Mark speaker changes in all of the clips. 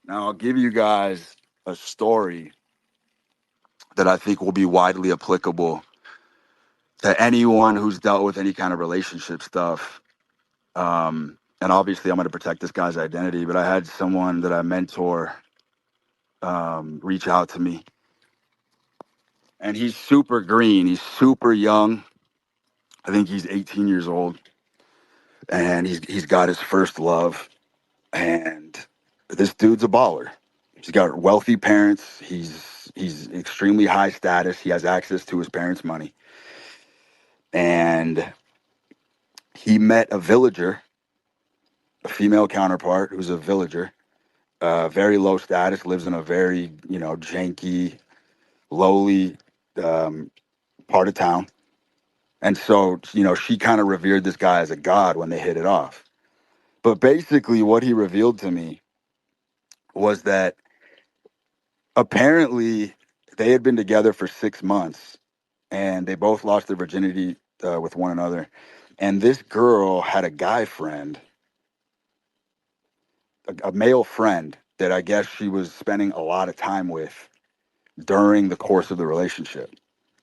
Speaker 1: Now, I'll give you guys a story that I think will be widely applicable to anyone who's dealt with any kind of relationship stuff. And obviously, I'm going to protect this guy's identity, but I had someone that I mentor reach out to me, and he's super green. He's super young. I think he's 18 years old, and he's got his first love. And this dude's a baller. He's got wealthy parents. He's extremely high status. He has access to his parents' money, and he met a villager, a female counterpart who's a villager, very low status, lives in a very janky, lowly um, part of town. And so, she kind of revered this guy as a god when they hit it off. But basically, what he revealed to me was that apparently they had been together for 6 months and they both lost their virginity with one another. And this girl had a guy friend, a male friend that I guess she was spending a lot of time with during the course of the relationship.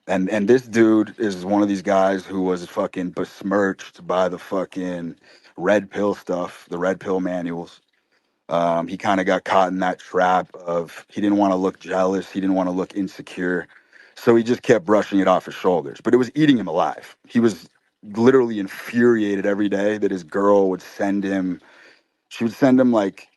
Speaker 1: And this dude is one of these guys who was fucking besmirched by the fucking red pill stuff, the red pill manuals. He kind of got caught in that trap of he didn't want to look jealous, he didn't want to look insecure, so he just kept brushing it off his shoulders. But it was eating him alive. He was literally infuriated every day that his girl would send him. She would send him like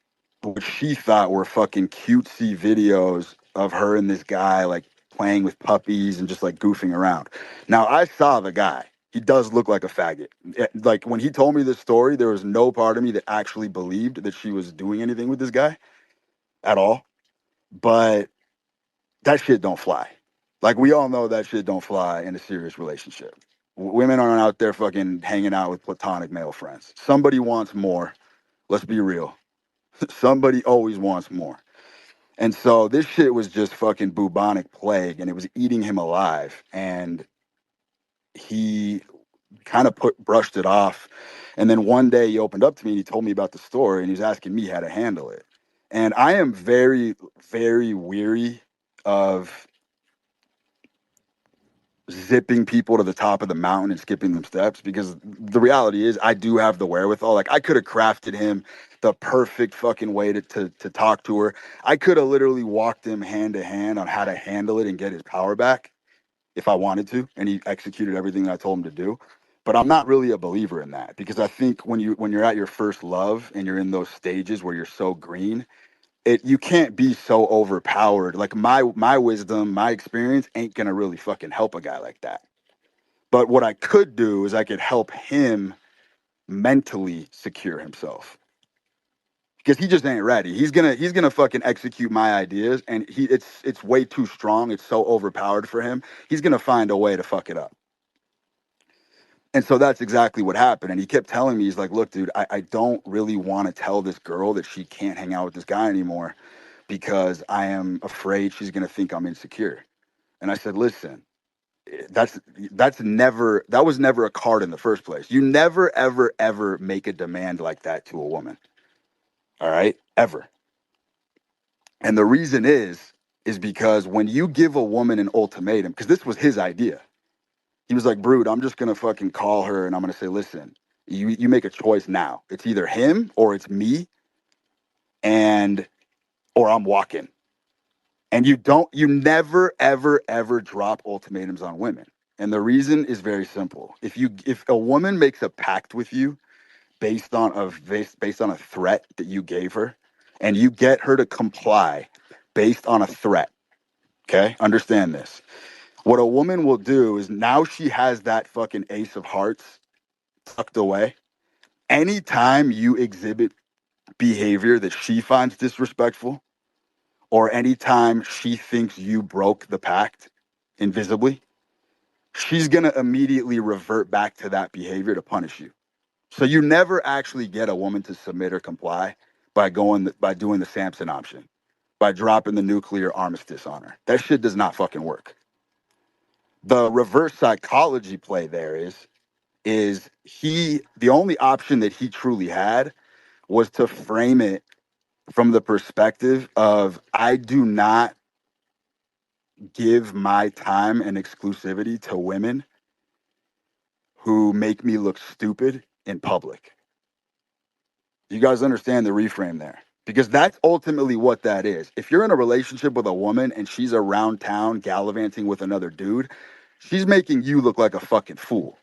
Speaker 1: what she thought were fucking cutesy videos of her and this guy like playing with puppies and just like goofing around. Now I saw the guy. He does look like a faggot. Like when he told me this story, there was no part of me that actually believed that she was doing anything with this guy at all. But that shit don't fly. Like we all know that shit don't fly in a serious relationship. Women aren't out there fucking hanging out with platonic male friends. Somebody wants more. Let's be real. Somebody always wants more. And so this shit was just fucking bubonic plague and it was eating him alive. And he kind of brushed it off. And then one day he opened up to me and he told me about the story and he was asking me how to handle it. And I am very, very weary of zipping people to the top of the mountain and skipping them steps, because the reality is I do have the wherewithal. Like I could have crafted him the perfect fucking way to talk to her. I could have literally walked him hand to hand on how to handle it and get his power back if I wanted to, and he executed everything that I told him to do. But I'm not really a believer in that, because I think when you're at your first love and you're in those stages where you're so green, you can't be so overpowered. Like my wisdom, my experience ain't gonna really fucking help a guy like that. But what I could do is I could help him mentally secure himself, because he just ain't ready. He's gonna fucking execute my ideas, and it's way too strong. It's so overpowered for him. He's gonna find a way to fuck it up. And so that's exactly what happened. And he kept telling me, he's like, look, dude, I don't really want to tell this girl that she can't hang out with this guy anymore because I am afraid she's going to think I'm insecure. And I said, listen, that's that was never a card in the first place. You never, ever, ever make a demand like that to a woman. All right. Ever. And the reason is because when you give a woman an ultimatum, because this was his idea, he was like, Brood, I'm just going to fucking call her and I'm going to say, listen, you make a choice now. It's either him or it's me, and or I'm walking. And you never, ever, ever drop ultimatums on women. And the reason is very simple. If a woman makes a pact with you based on a threat that you gave her, and you get her to comply based on a threat, okay? Understand this. What a woman will do is, now she has that fucking ace of hearts tucked away. Anytime you exhibit behavior that she finds disrespectful, or anytime she thinks you broke the pact invisibly, she's going to immediately revert back to that behavior to punish you. So you never actually get a woman to submit or comply by doing the Samson option, by dropping the nuclear armistice on her. That shit does not fucking work. The reverse psychology play there is the only option that he truly had was to frame it from the perspective of I do not give my time and exclusivity to women who make me look stupid in public. You guys understand the reframe there? Because that's ultimately what that is. If you're in a relationship with a woman and she's around town gallivanting with another dude, she's making you look like a fucking fool.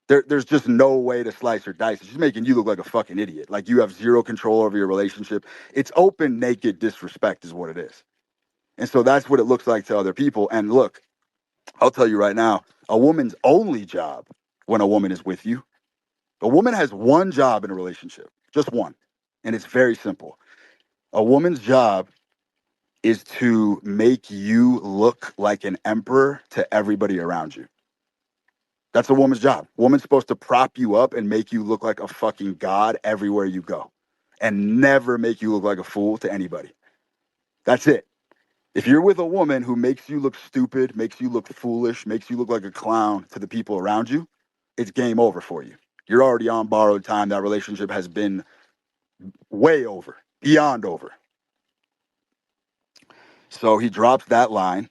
Speaker 1: There's just no way to slice her dice. She's making you look like a fucking idiot. Like you have zero control over your relationship. It's open, naked disrespect is what it is. And so that's what it looks like to other people. And look, I'll tell you right now, a woman's only job when a woman is with you, a woman has one job in a relationship, just one. And it's very simple. A woman's job is to make you look like an emperor to everybody around you. That's a woman's job. Woman's supposed to prop you up and make you look like a fucking god everywhere you go and never make you look like a fool to anybody. That's it. If you're with a woman who makes you look stupid, makes you look foolish, makes you look like a clown to the people around you, it's game over for you. You're already on borrowed time. That relationship has been way over, beyond over. So he drops that line,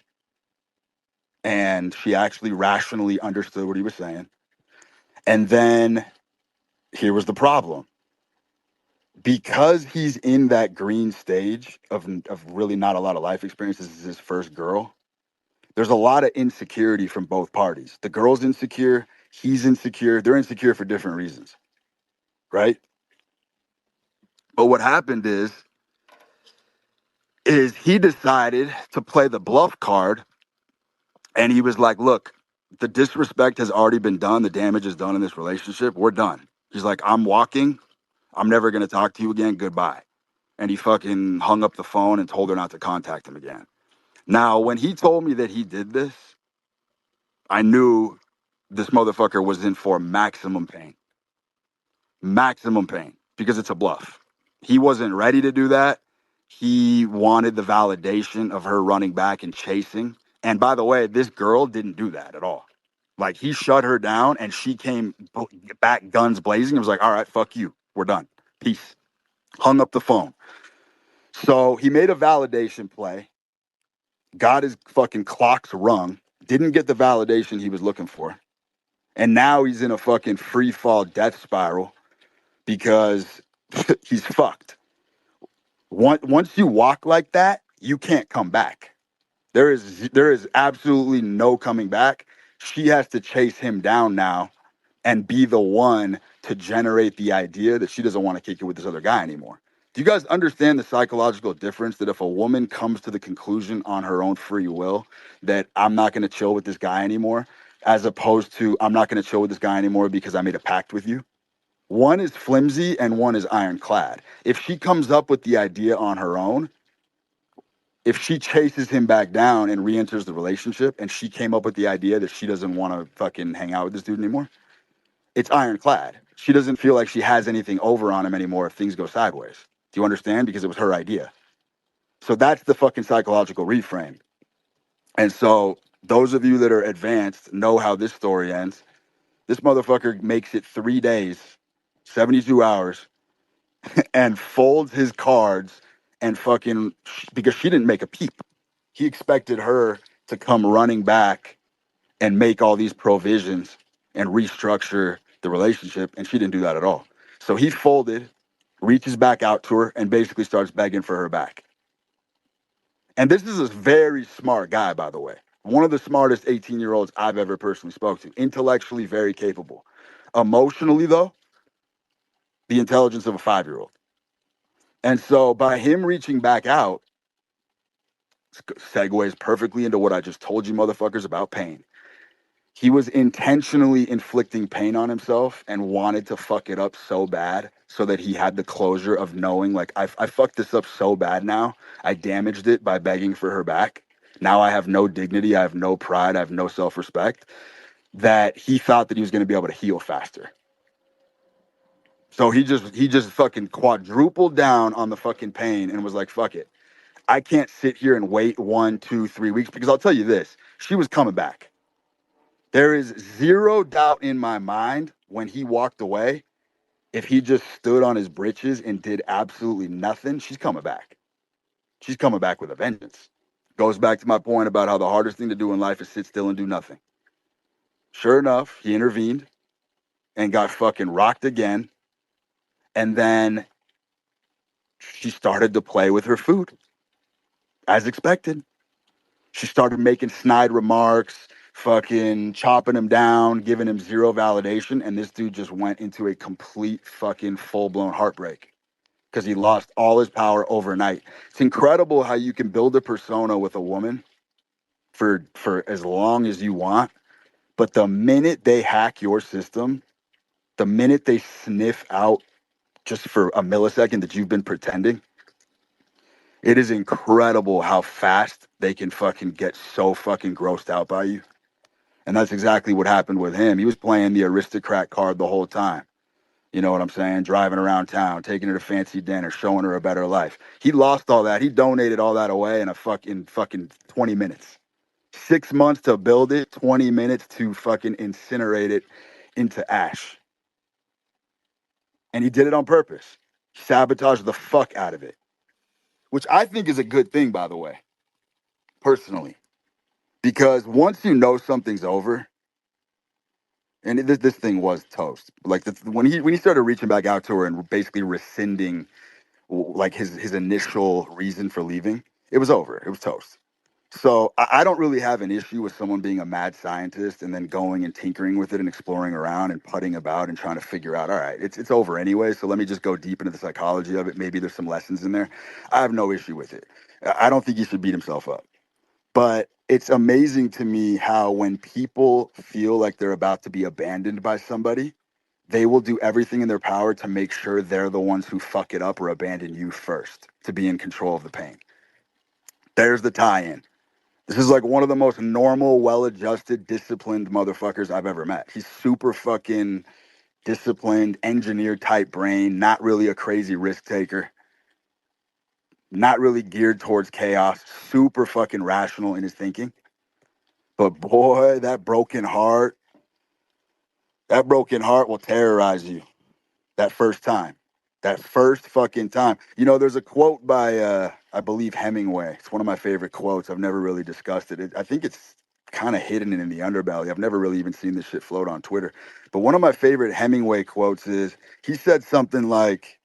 Speaker 1: and she actually rationally understood what he was saying. And then here was the problem. Because he's in that green stage of really not a lot of life experience, this is his first girl, there's a lot of insecurity from both parties. The girl's insecure, he's insecure, they're insecure for different reasons, right? But what happened is he decided to play the bluff card, and he was like, look, the disrespect has already been done, the damage is done in this relationship, we're done. He's like, I'm walking, I'm never going to talk to you again, goodbye. And he fucking hung up the phone and told her not to contact him again. Now, when he told me that he did this, I knew this motherfucker was in for maximum pain. Maximum pain, because it's a bluff. He wasn't ready to do that. He wanted the validation of her running back and chasing. And by the way, this girl didn't do that at all. Like, he shut her down and she came back guns blazing. It was like, all right, fuck you. We're done. Peace. Hung up the phone. So he made a validation play, got his fucking clocks rung, didn't get the validation he was looking for. And now he's in a fucking free fall death spiral because he's fucked. Once you walk like that, you can't come back. There is absolutely no coming back. She has to chase him down now and be the one to generate the idea that she doesn't want to kick it with this other guy anymore. Do you guys understand the psychological difference that if a woman comes to the conclusion on her own free will that I'm not going to chill with this guy anymore, as opposed to I'm not going to chill with this guy anymore because I made a pact with you? One is flimsy and one is ironclad. If she comes up with the idea on her own, if she chases him back down and re-enters the relationship and she came up with the idea that she doesn't want to fucking hang out with this dude anymore, it's ironclad. She doesn't feel like she has anything over on him anymore if things go sideways. Do you understand? Because it was her idea. So that's the fucking psychological reframe. And so those of you that are advanced know how this story ends. This motherfucker makes it 3 days, 72 hours, and folds his cards and fucking, because she didn't make a peep. He expected her to come running back and make all these provisions and restructure the relationship, and she didn't do that at all. So he folded, reaches back out to her, and basically starts begging for her back. And this is a very smart guy, by the way. One of the smartest 18-year-olds I've ever personally spoke to. Intellectually very capable. Emotionally, though, the intelligence of a 5-year-old. And so by him reaching back out, segues perfectly into what I just told you motherfuckers about pain. He was intentionally inflicting pain on himself and wanted to fuck it up so bad so that he had the closure of knowing, like, I fucked this up so bad now. I damaged it by begging for her back. Now I have no dignity. I have no pride. I have no self-respect. That he thought that he was going to be able to heal faster. So he just fucking quadrupled down on the fucking pain and was like, fuck it. I can't sit here and wait 1, 2, 3 weeks, because I'll tell you this, she was coming back. There is zero doubt in my mind when he walked away, If he just stood on his britches and did absolutely nothing, she's coming back. She's coming back with a vengeance. Goes back to my point about how the hardest thing to do in life is sit still and do nothing. Sure enough, he intervened and got fucking rocked again. And then she started to play with her food, as expected. She started making snide remarks, fucking chopping him down, giving him zero validation. And this dude just went into a complete fucking full blown heartbreak because he lost all his power overnight. It's incredible how you can build a persona with a woman for as long as you want, but the minute they hack your system, the minute they sniff out just for a millisecond that you've been pretending, it is incredible how fast they can fucking get so fucking grossed out by you. And that's exactly what happened with him. He was playing the aristocrat card the whole time. You know what I'm saying? Driving around town, taking her to fancy dinner, showing her a better life. He lost all that. He donated all that away in a fucking 20 minutes. 6 months to build it, 20 minutes to fucking incinerate it into ash. And he did it on purpose. Sabotaged the fuck out of it, which I think is a good thing, by the way, personally. Because once you know something's over, and this thing was toast. Like when he started reaching back out to her and basically rescinding like his initial reason for leaving, it was over. It was toast. So I don't really have an issue with someone being a mad scientist and then going and tinkering with it and exploring around and putting about and trying to figure out, all right, it's over anyway. So let me just go deep into the psychology of it. Maybe there's some lessons in there. I have no issue with it. I don't think he should beat himself up. But it's amazing to me how when people feel like they're about to be abandoned by somebody, they will do everything in their power to make sure they're the ones who fuck it up or abandon you first to be in control of the pain. There's the tie-in. This is like one of the most normal, well-adjusted, disciplined motherfuckers I've ever met. He's super fucking disciplined, engineer type brain, not really a crazy risk taker, not really geared towards chaos, super fucking rational in his thinking. But boy, that broken heart will terrorize you that first time. That first fucking time. You know, there's a quote by I believe Hemingway. It's one of my favorite quotes. I've never really discussed it. I think it's kind of hidden in the underbelly. I've never really even seen this shit float on Twitter. But one of my favorite Hemingway quotes is he said something like,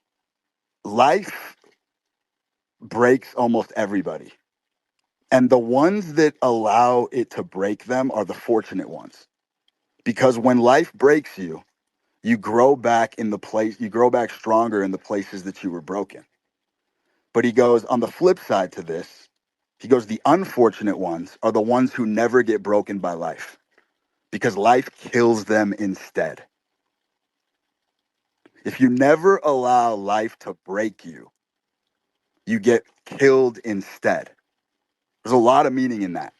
Speaker 1: life breaks almost everybody. And the ones that allow it to break them are the fortunate ones. Because when life breaks you, you grow back you grow back stronger in the places that you were broken. But he goes, on the flip side to this, he goes, the unfortunate ones are the ones who never get broken by life because life kills them instead. If you never allow life to break you, you get killed instead. There's a lot of meaning in that.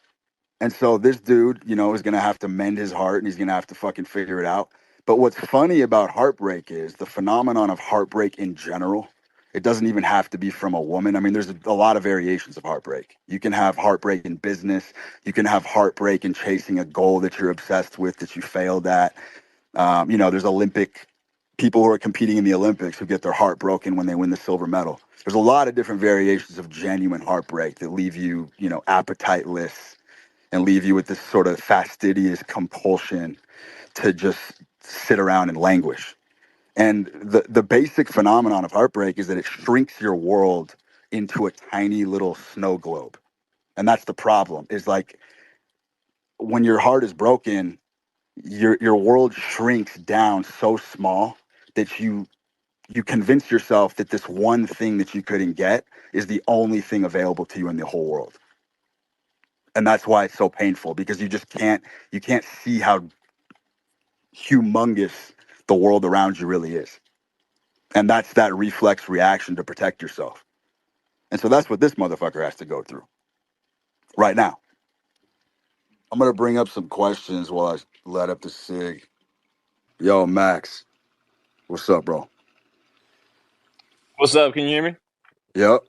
Speaker 1: And so this dude, you know, is going to have to mend his heart and he's going to have to fucking figure it out. But what's funny about heartbreak is the phenomenon of heartbreak in general. It doesn't even have to be from a woman. I mean, there's a lot of variations of heartbreak. You can have heartbreak in business. You can have heartbreak in chasing a goal that you're obsessed with that you failed at. You know, there's Olympic people who are competing in the Olympics who get their heart broken when they win the silver medal. There's a lot of different variations of genuine heartbreak that leave you, you know, appetiteless and leave you with this sort of fastidious compulsion to just sit around and languish. And the basic phenomenon of heartbreak is that it shrinks your world into a tiny little snow globe. And that's the problem, is like when your heart is broken, your world shrinks down so small that you convince yourself that this one thing that you couldn't get is the only thing available to you in the whole world. And that's why it's so painful, because you can't see how humongous the world around you really is. And that's that reflex reaction to protect yourself. And so that's what this motherfucker has to go through right now. I'm going to bring up some questions while I let up the cig. Yo, Max, what's up, bro?
Speaker 2: What's up? Can you hear me?
Speaker 1: Yep.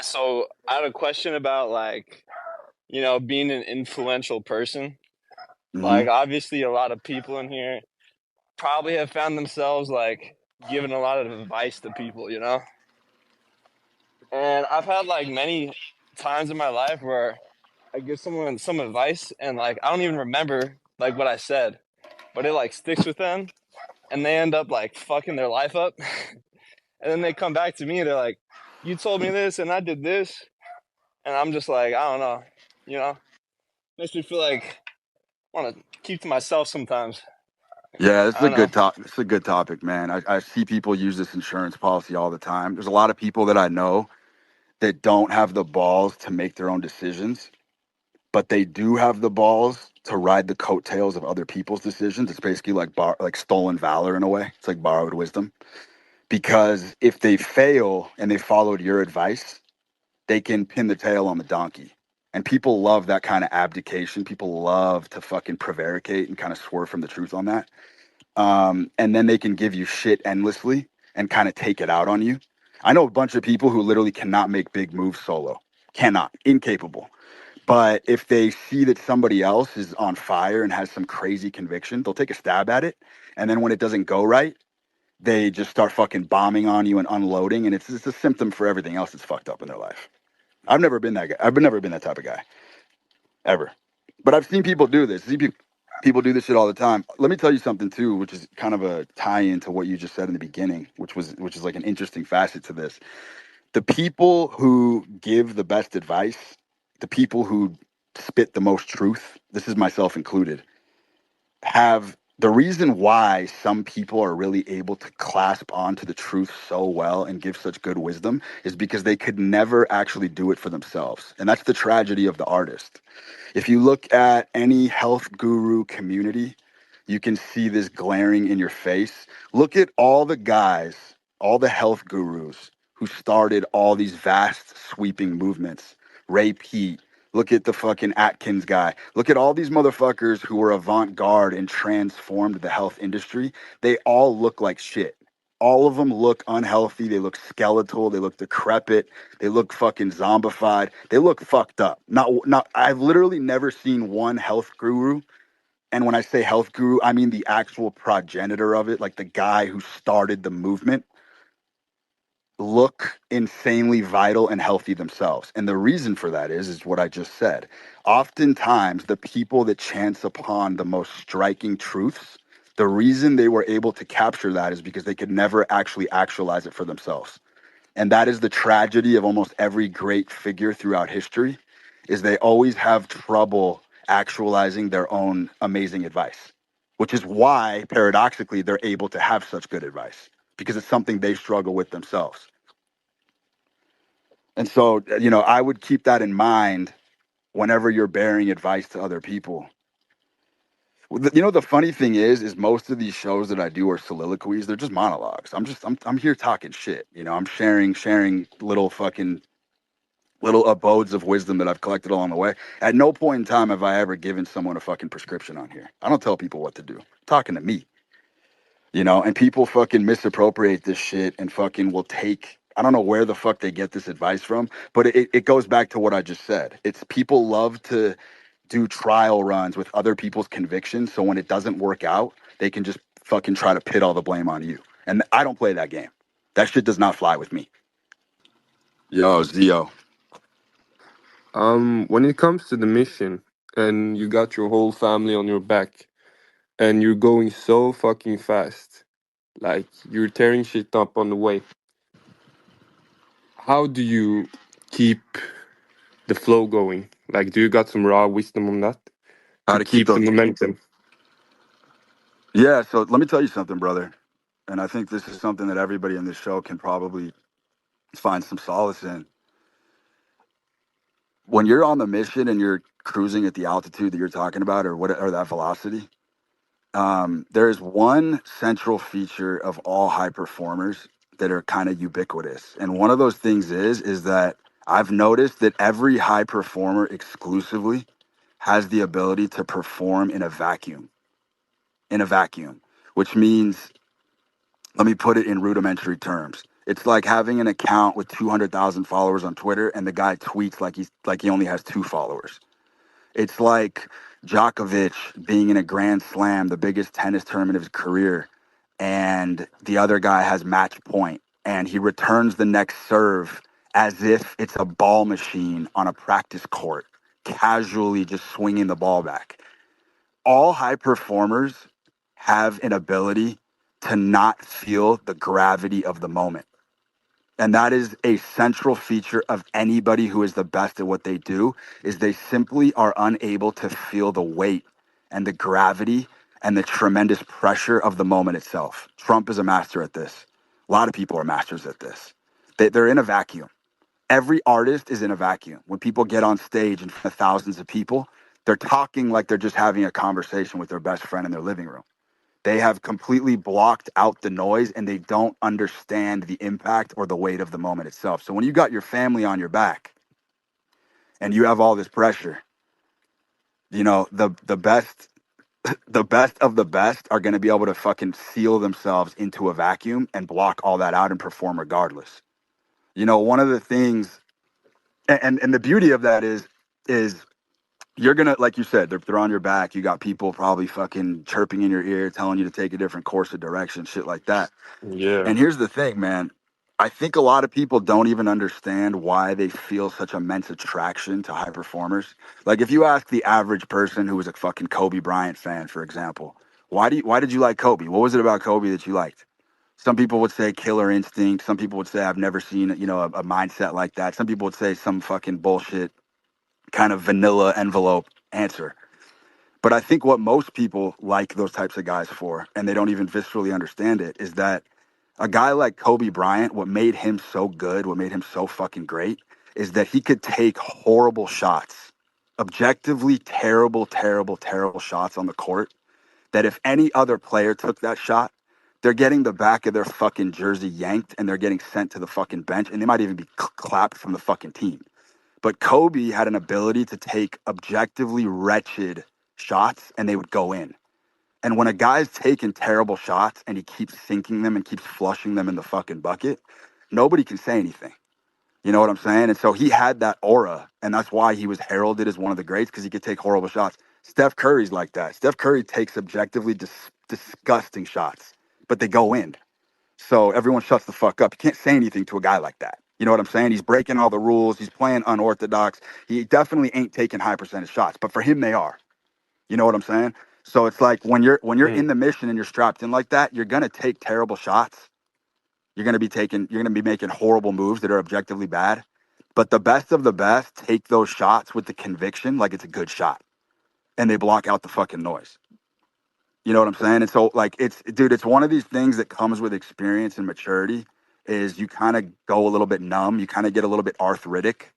Speaker 2: So I had a question about being an influential person.
Speaker 1: Mm-hmm.
Speaker 2: Like obviously a lot of people in here probably have found themselves like giving a lot of advice to people, you know? And I've had like many times in my life where I give someone some advice and like I don't even remember like what I said, but it like sticks with them and they end up like fucking their life up. And then they come back to me, they're like, "You told me this and I did this." And I'm just like, I don't know, you know? Makes me feel like I want to keep to myself sometimes.
Speaker 1: Yeah, this is
Speaker 2: I
Speaker 1: a
Speaker 2: don't know.
Speaker 1: good top. This is a good topic, man. I see people use this insurance policy all the time. There's a lot of people that I know that don't have the balls to make their own decisions, but they do have the balls to ride the coattails of other people's decisions. It's basically like like stolen valor in a way. It's like borrowed wisdom. Because if they fail and they followed your advice, they can pin the tail on the donkey. And people love that kind of abdication. People love to fucking prevaricate and kind of swerve from the truth on that. And then they can give you shit endlessly and kind of take it out on you. I know a bunch of people who literally cannot make big moves solo, cannot, incapable. But if they see that somebody else is on fire and has some crazy conviction, they'll take a stab at it. And then when it doesn't go right, they just start fucking bombing on you and unloading. And it's a symptom for everything else that's fucked up in their life. I've never been that guy. Never been that type of guy ever. But I've seen people do this. People do this shit all the time. Let me tell you something too, which is kind of a tie-in to what you just said in the beginning, which is like an interesting facet to this. The people who give the best advice, the people who spit the most truth, this is myself included, have the reason why some people are really able to clasp onto the truth so well and give such good wisdom is because they could never actually do it for themselves. And that's the tragedy of the artist. If you look at any health guru community, you can see this glaring in your face. Look at all the guys, all the health gurus who started all these vast sweeping movements. Ray Pete, look at the fucking Atkins guy. Look at all these motherfuckers who were avant-garde and transformed the health industry. They all look like shit. All of them look unhealthy. They look skeletal. They look decrepit. They look fucking zombified. They look fucked up. Not. I've literally never seen one health guru, and when I say health guru, I mean the actual progenitor of it, like the guy who started the movement, look insanely vital and healthy themselves. And the reason for that is what I just said. Oftentimes, the people that chance upon the most striking truths, the reason they were able to capture that is because they could never actually actualize it for themselves. And that is the tragedy of almost every great figure throughout history, is they always have trouble actualizing their own amazing advice, which is why paradoxically they're able to have such good advice, because it's something they struggle with themselves. And so, I would keep that in mind whenever you're bearing advice to other people. The funny thing is most of these shows that I do are soliloquies. They're just monologues. I'm here talking shit. I'm sharing little abodes of wisdom that I've collected along the way. At no point in time have I ever given someone a fucking prescription on here. I don't tell people what to do. I'm talking to me, and people fucking misappropriate this shit and fucking will take. I don't know where the fuck they get this advice from, but it goes back to what I just said. It's people love to do trial runs with other people's convictions. So when it doesn't work out, they can just fucking try to pit all the blame on you. And I don't play that game. That shit does not fly with me. Yo, Zio.
Speaker 3: When it comes to the mission and you got your whole family on your back and you're going so fucking fast, like you're tearing shit up on the way, how do you keep the flow going? Like, do you got some raw wisdom on that
Speaker 1: How
Speaker 3: to
Speaker 1: to keep
Speaker 3: keep the
Speaker 1: the
Speaker 3: momentum?
Speaker 1: Yeah, so let me tell you something, brother. And I think this is something that everybody in this show can probably find some solace in. When you're on the mission and you're cruising at the altitude that you're talking about, or that velocity, there is one central feature of all high performers that are kind of ubiquitous. And one of those things is that I've noticed that every high performer exclusively has the ability to perform in a vacuum, which means, let me put it in rudimentary terms. It's like having an account with 200,000 followers on Twitter and the guy tweets like he only has 2 followers. It's like Djokovic being in a Grand Slam, the biggest tennis tournament of his career, and the other guy has match point, and he returns the next serve as if it's a ball machine on a practice court, casually just swinging the ball back. All high performers have an ability to not feel the gravity of the moment. And that is a central feature of anybody who is the best at what they do, is they simply are unable to feel the weight and the gravity and the tremendous pressure of the moment itself. Trump is a master at this. A lot of people are masters at this. They're in a vacuum. Every artist is in a vacuum. When people get on stage in front of thousands of people, they're talking like they're just having a conversation with their best friend in their living room. They have completely blocked out the noise and they don't understand the impact or the weight of the moment itself. So when you got your family on your back and you have all this pressure, you know, the best the best of the best are going to be able to fucking seal themselves into a vacuum and block all that out and perform regardless. You know, one of the things and the beauty of that is you're gonna, like you said, they're on your back. You got people probably fucking chirping in your ear, telling you to take a different course of direction, shit like that.
Speaker 3: Yeah.
Speaker 1: And here's the thing, man. I think a lot of people don't even understand why they feel such immense attraction to high performers. Like if you ask the average person who was a fucking Kobe Bryant fan, for example, why did you like Kobe? What was it about Kobe that you liked? Some people would say killer instinct. Some people would say I've never seen, you know, a mindset like that. Some people would say some fucking bullshit kind of vanilla envelope answer. But I think what most people like those types of guys for, and they don't even viscerally understand it, is that a guy like Kobe Bryant, what made him so good, what made him so fucking great, is that he could take horrible shots, objectively terrible, terrible, terrible shots on the court, that if any other player took that shot, they're getting the back of their fucking jersey yanked and they're getting sent to the fucking bench and they might even be clapped from the fucking team. But Kobe had an ability to take objectively wretched shots and they would go in. And when a guy's taking terrible shots and he keeps sinking them and keeps flushing them in the fucking bucket, nobody can say anything. You know what I'm saying? And so he had that aura, and that's why he was heralded as one of the greats, because he could take horrible shots. Steph Curry's like that. Steph Curry takes objectively disgusting shots, but they go in. So everyone shuts the fuck up. You can't say anything to a guy like that. You know what I'm saying? He's breaking all the rules. He's playing unorthodox. He definitely ain't taking high percentage shots, but for him, they are. You know what I'm saying? So it's like when you're in
Speaker 3: Mm.
Speaker 1: the mission and you're strapped in like that, you're gonna take terrible shots. You're gonna be making horrible moves that are objectively bad. But the best of the best take those shots with the conviction like it's a good shot. And they block out the fucking noise. You know what I'm saying? And so like it's dude, it's one of these things that comes with experience and maturity is you kind of go a little bit numb, you kind of get a little bit arthritic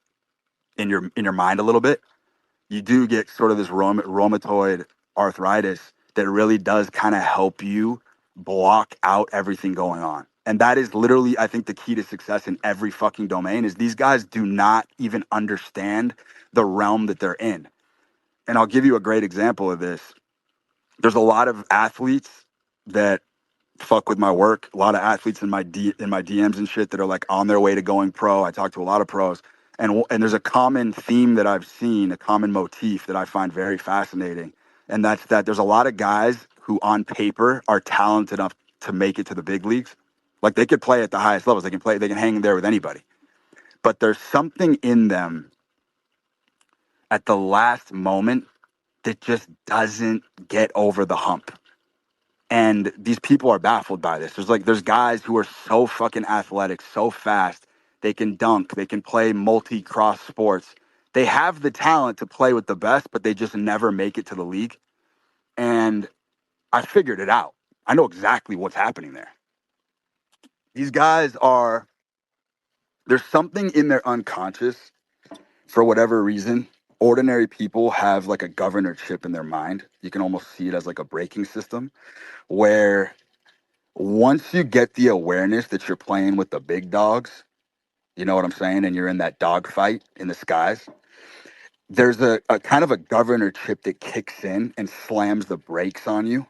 Speaker 1: in your mind a little bit. You do get sort of this rheumatoid arthritis that really does kind of help you block out everything going on. And that is literally, I think, the key to success in every fucking domain is these guys do not even understand the realm that they're in. And I'll give you a great example of this. There's a lot of athletes that fuck with my work. A lot of athletes in my DMs and shit that are like on their way to going pro. I talk to a lot of pros, and there's a common theme that I've seen, a common motif that I find very fascinating, and that's that there's a lot of guys who on paper are talented enough to make it to the big leagues. Like they could play at the highest levels. They can hang there with anybody. But there's something in them at the last moment that just doesn't get over the hump. And these people are baffled by this. There's guys who are so fucking athletic, so fast. They can dunk, they can play multi-cross sports. They have the talent to play with the best, but they just never make it to the league. And I figured it out. I know exactly what's happening there. These guys are, there's something in their unconscious for whatever reason. Ordinary people have like a governorship in their mind. You can almost see it as like a braking system where once you get the awareness that you're playing with the big dogs, you know what I'm saying, and you're in that dog fight in the skies, there's a kind of a governorship that kicks in and slams the brakes on you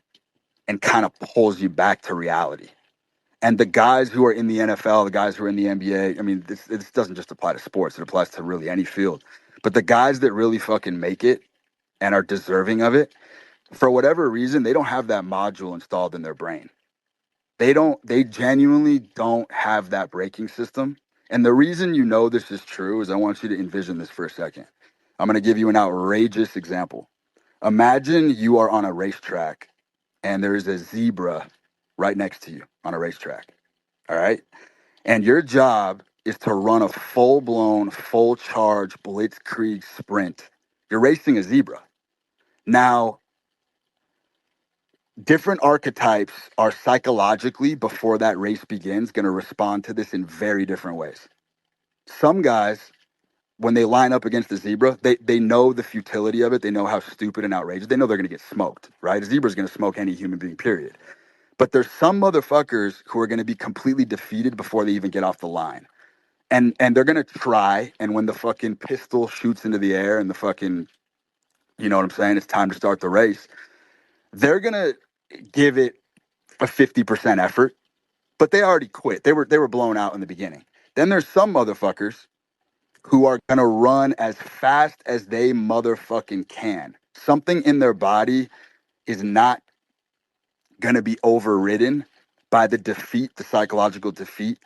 Speaker 1: and kind of pulls you back to reality. And the guys who are in the NFL, the guys who are in the NBA, I mean, this doesn't just apply to sports, it applies to really any field. But the guys that really fucking make it and are deserving of it, for whatever reason, they don't have that module installed in their brain. They genuinely don't have that braking system. And the reason you know this is true is I want you to envision this for a second. I'm going to give you an outrageous example. Imagine you are on a racetrack and there's a zebra right next to you on a racetrack. All right. And your job is to run a full blown, full charge blitzkrieg sprint. You're racing a zebra. Now, different archetypes are psychologically, before that race begins, going to respond to this in very different ways. Some guys, when they line up against the zebra, they know the futility of it. They know how stupid and outrageous. They know they're going to get smoked, right? A zebra's going to smoke any human being, period. But there's some motherfuckers who are going to be completely defeated before they even get off the line. And they're going to try. And when the fucking pistol shoots into the air and the fucking, you know what I'm saying, it's time to start the race, they're going to give it a 50% effort, but they already quit. They were blown out in the beginning. Then there's some motherfuckers who are gonna run as fast as they motherfucking can. Something in their body is not gonna be overridden by the defeat, the psychological defeat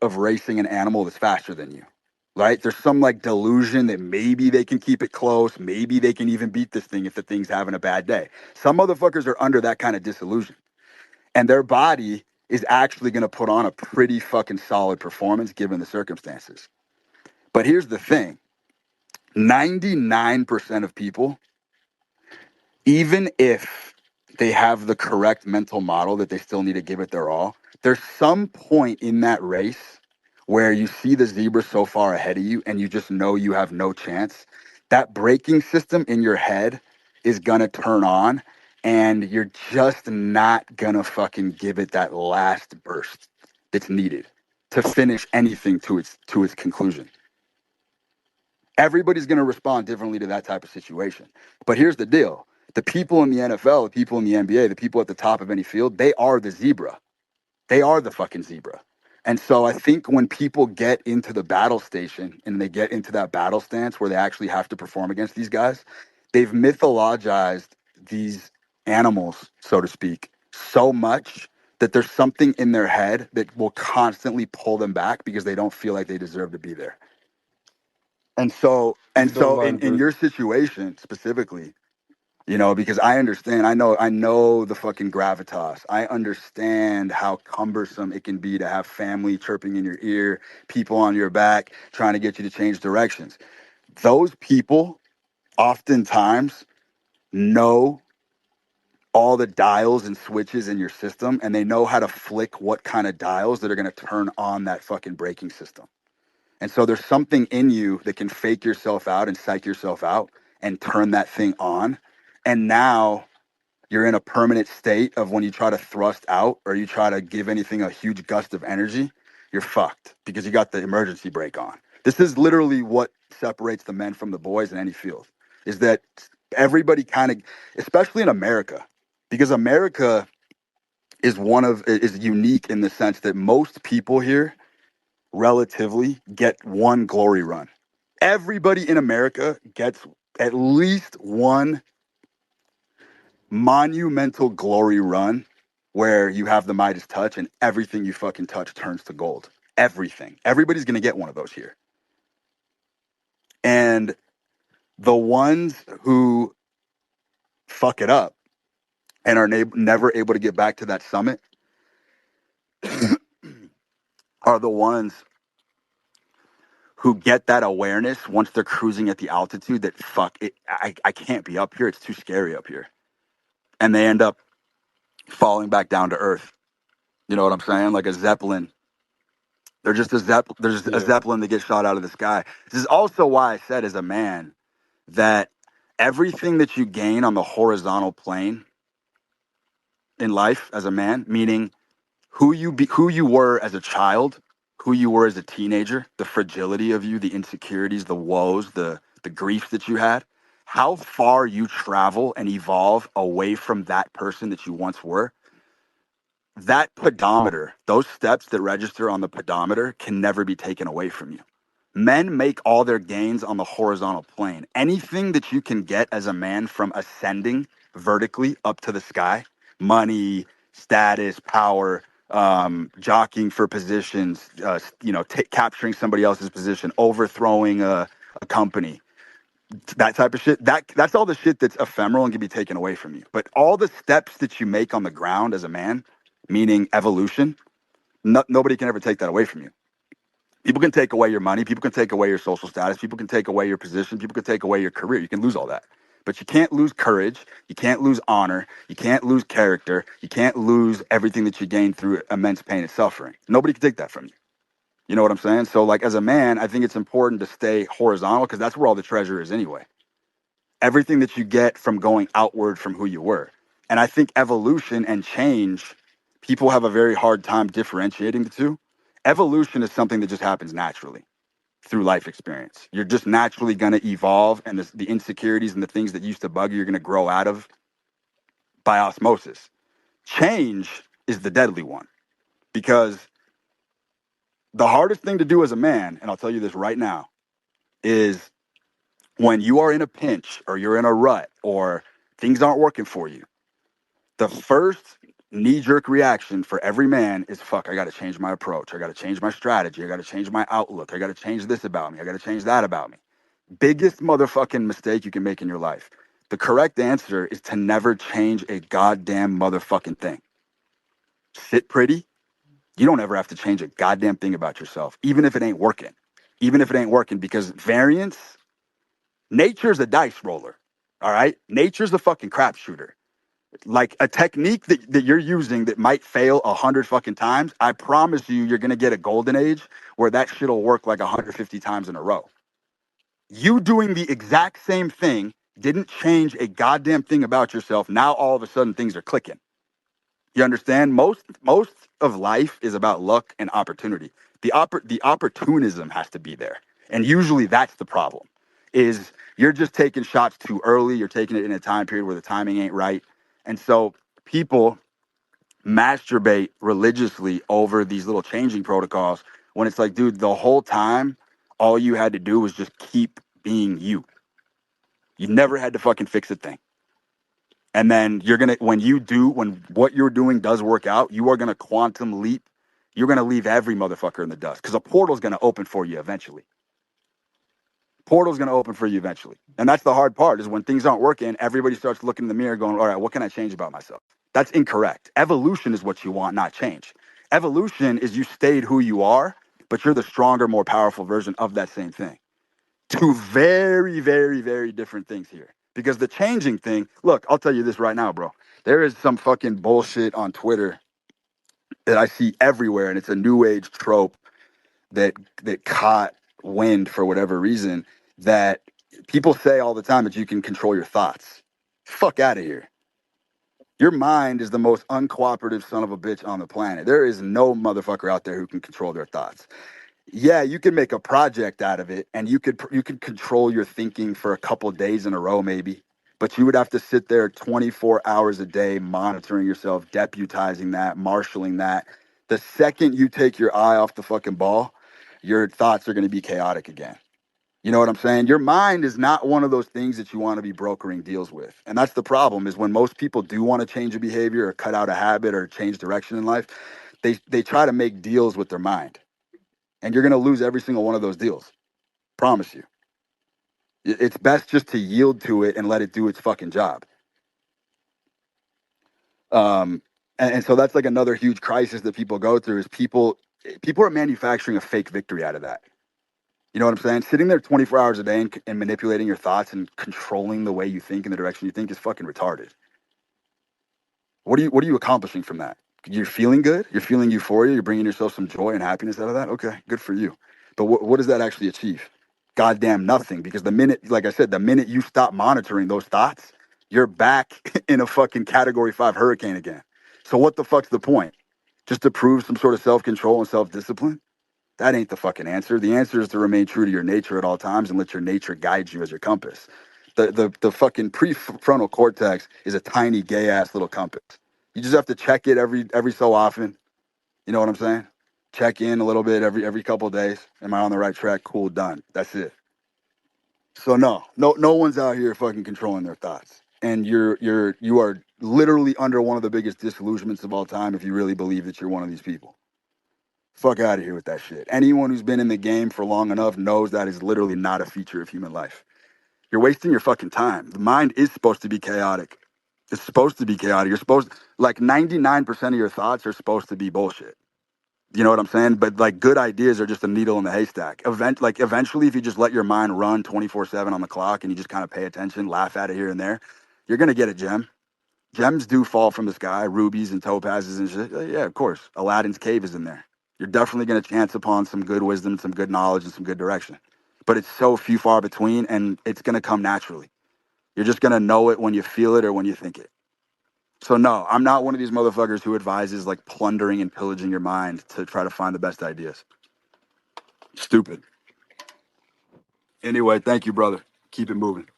Speaker 1: of racing an animal that's faster than you. Right? There's some like delusion that maybe they can keep it close, maybe they can even beat this thing if the thing's having a bad day. Some motherfuckers are under that kind of disillusion. And their body is actually going to put on a pretty fucking solid performance given the circumstances. But here's the thing, 99% of people, even if they have the correct mental model that they still need to give it their all, there's some point in that race where you see the zebra so far ahead of you and you just know you have no chance. That braking system in your head is going to turn on and you're just not going to fucking give it that last burst that's needed to finish anything to its conclusion. Everybody's going to respond differently to that type of situation. But here's the deal. The people in the NFL, the people in the NBA, the people at the top of any field, they are the zebra. They are the fucking zebra. And so I think when people get into the battle station and they get into that battle stance where they actually have to perform against these guys, they've mythologized these animals, so to speak, so much that there's something in their head that will constantly pull them back because they don't feel like they deserve to be there. And so
Speaker 3: If
Speaker 1: and
Speaker 3: you don't
Speaker 1: so
Speaker 3: mind,
Speaker 1: in
Speaker 3: bro.
Speaker 1: your situation specifically, you know, because I understand, I know the fucking gravitas. I understand how cumbersome it can be to have family chirping in your ear, people on your back trying to get you to change directions. Those people oftentimes know all the dials and switches in your system, and they know how to flick what kind of dials that are going to turn on that fucking braking system. And so there's something in you that can fake yourself out and psych yourself out and turn that thing on. And now you're in a permanent state of when you try to thrust out or you try to give anything a huge gust of energy, you're fucked because you got the emergency brake on. This is literally what separates the men from the boys in any field, is that everybody kind of, especially in America, because America is unique in the sense that most people here relatively get one glory run. Everybody in America gets at least one monumental glory run where you have the Midas touch and everything you fucking touch turns to gold. Everything. Everybody's going to get one of those here. And the ones who fuck it up and are never able to get back to that summit are the ones who get that awareness once they're cruising at the altitude that fuck it, I can't be up here. It's too scary up here. And they end up falling back down to earth. You know what I'm saying? Like a Zeppelin. They're just a there's a
Speaker 3: Yeah.
Speaker 1: Zeppelin that gets shot out of the sky. This is also why I said as a man that everything that you gain on the horizontal plane in life as a man, meaning who you were as a child, who you were as a teenager, the fragility of you, the insecurities, the woes, the grief that you had, how far you travel and evolve away from that person that you once were, that pedometer, those steps that register on the pedometer can never be taken away from you. Men make all their gains on the horizontal plane. Anything that you can get as a man from ascending vertically up to the sky, money, status, power, jockeying for positions, capturing somebody else's position, overthrowing a company, that type of shit. That's all the shit that's ephemeral and can be taken away from you. But all the steps that you make on the ground as a man, meaning evolution, nobody can ever take that away from you. People can take away your money. People can take away your social status. People can take away your position. People can take away your career. You can lose all that. But you can't lose courage. You can't lose honor. You can't lose character. You can't lose everything that you gained through immense pain and suffering. Nobody can take that from you. You know what I'm saying? So, like, as a man, I think it's important to stay horizontal because that's where all the treasure is anyway. Everything that you get from going outward from who you were. And I think evolution and change, people have a very hard time differentiating the two. Evolution is something that just happens naturally through life experience. You're just naturally going to evolve, and the insecurities and the things that used to bug you, you're going to grow out of by osmosis. Change is the deadly one because the hardest thing to do as a man, and I'll tell you this right now, is when you are in a pinch or you're in a rut or things aren't working for you, the first knee-jerk reaction for every man is, fuck, I got to change my approach. I got to change my strategy. I got to change my outlook. I got to change this about me. I got to change that about me. Biggest motherfucking mistake you can make in your life. The correct answer is to never change a goddamn motherfucking thing. Sit pretty. You don't ever have to change a goddamn thing about yourself, even if it ain't working. Even if it ain't working, because variance, nature's a dice roller. All right? Nature's a fucking crapshooter. Like a technique that you're using that might fail 100 fucking times, I promise you, you're gonna get a golden age where that shit'll work like 150 times in a row. You doing the exact same thing didn't change a goddamn thing about yourself. Now all of a sudden things are clicking. You understand? Most of life is about luck and opportunity. The opportunism has to be there. And usually that's the problem. Is you're just taking shots too early, you're taking it in a time period where the timing ain't right. And so people masturbate religiously over these little changing protocols when it's like, dude, the whole time all you had to do was just keep being you. You never had to fucking fix a thing. And then when what you're doing does work out, you are going to quantum leap. You're going to leave every motherfucker in the dust because a portal's going to open for you eventually. Portal's going to open for you eventually. And that's the hard part is when things aren't working, everybody starts looking in the mirror going, all right, what can I change about myself? That's incorrect. Evolution is what you want, not change. Evolution is you stayed who you are, but you're the stronger, more powerful version of that same thing. Two very, very, very different things here. Because the changing thing, look, I'll tell you this right now, bro. There is some fucking bullshit on Twitter that I see everywhere, and it's a new age trope that caught wind for whatever reason, that people say all the time that you can control your thoughts. Fuck out of here. Your mind is the most uncooperative son of a bitch on the planet. There is no motherfucker out there who can control their thoughts. Yeah, you can make a project out of it, and you could control your thinking for a couple of days in a row, maybe. But you would have to sit there 24 hours a day, monitoring yourself, deputizing that, marshaling that. The second you take your eye off the fucking ball, your thoughts are going to be chaotic again. You know what I'm saying? Your mind is not one of those things that you want to be brokering deals with. And that's the problem is when most people do want to change a behavior or cut out a habit or change direction in life, they try to make deals with their mind. And you're going to lose every single one of those deals. Promise you. It's best just to yield to it and let it do its fucking job. And so that's like another huge crisis that people go through is people are manufacturing a fake victory out of that. You know what I'm saying? Sitting there 24 hours a day and manipulating your thoughts and controlling the way you think in the direction you think is fucking retarded. What are you accomplishing from that? You're feeling good? You're feeling euphoria? You're bringing yourself some joy and happiness out of that? Okay, good for you. But what does that actually achieve? Goddamn nothing. Because the minute, like I said, the minute you stop monitoring those thoughts, you're back in a fucking category 5 hurricane again. So what the fuck's the point? Just to prove some sort of self-control and self-discipline? That ain't the fucking answer. The answer is to remain true to your nature at all times and let your nature guide you as your compass. The fucking prefrontal cortex is a tiny gay ass little compass. You just have to check it every so often. You know what I'm saying? check in a little bit every couple of days. Am I on the right track? Cool, done. That's it. So no one's out here fucking controlling their thoughts. And you are literally under one of the biggest disillusionments of all time if you really believe that you're one of these people. Fuck out of here with that shit. Anyone who's been in the game for long enough knows that is literally not a feature of human life. You're wasting your fucking time. The mind is supposed to be chaotic. It's supposed to be chaotic. You're supposed, like 99% of your thoughts are supposed to be bullshit. You know what I'm saying? But like good ideas are just a needle in the haystack. Eventually, if you just let your mind run 24/7 on the clock and you just kind of pay attention, laugh at it here and there, you're gonna get a gem. Gems do fall from the sky, rubies and topazes and shit. Yeah, of course. Aladdin's cave is in there. You're definitely gonna chance upon some good wisdom, some good knowledge, and some good direction. But it's so few far between, and it's gonna come naturally. You're just gonna know it when you feel it or when you think it. So no, I'm not one of these motherfuckers who advises like plundering and pillaging your mind to try to find the best ideas. Stupid. Anyway, thank you, brother. Keep it moving.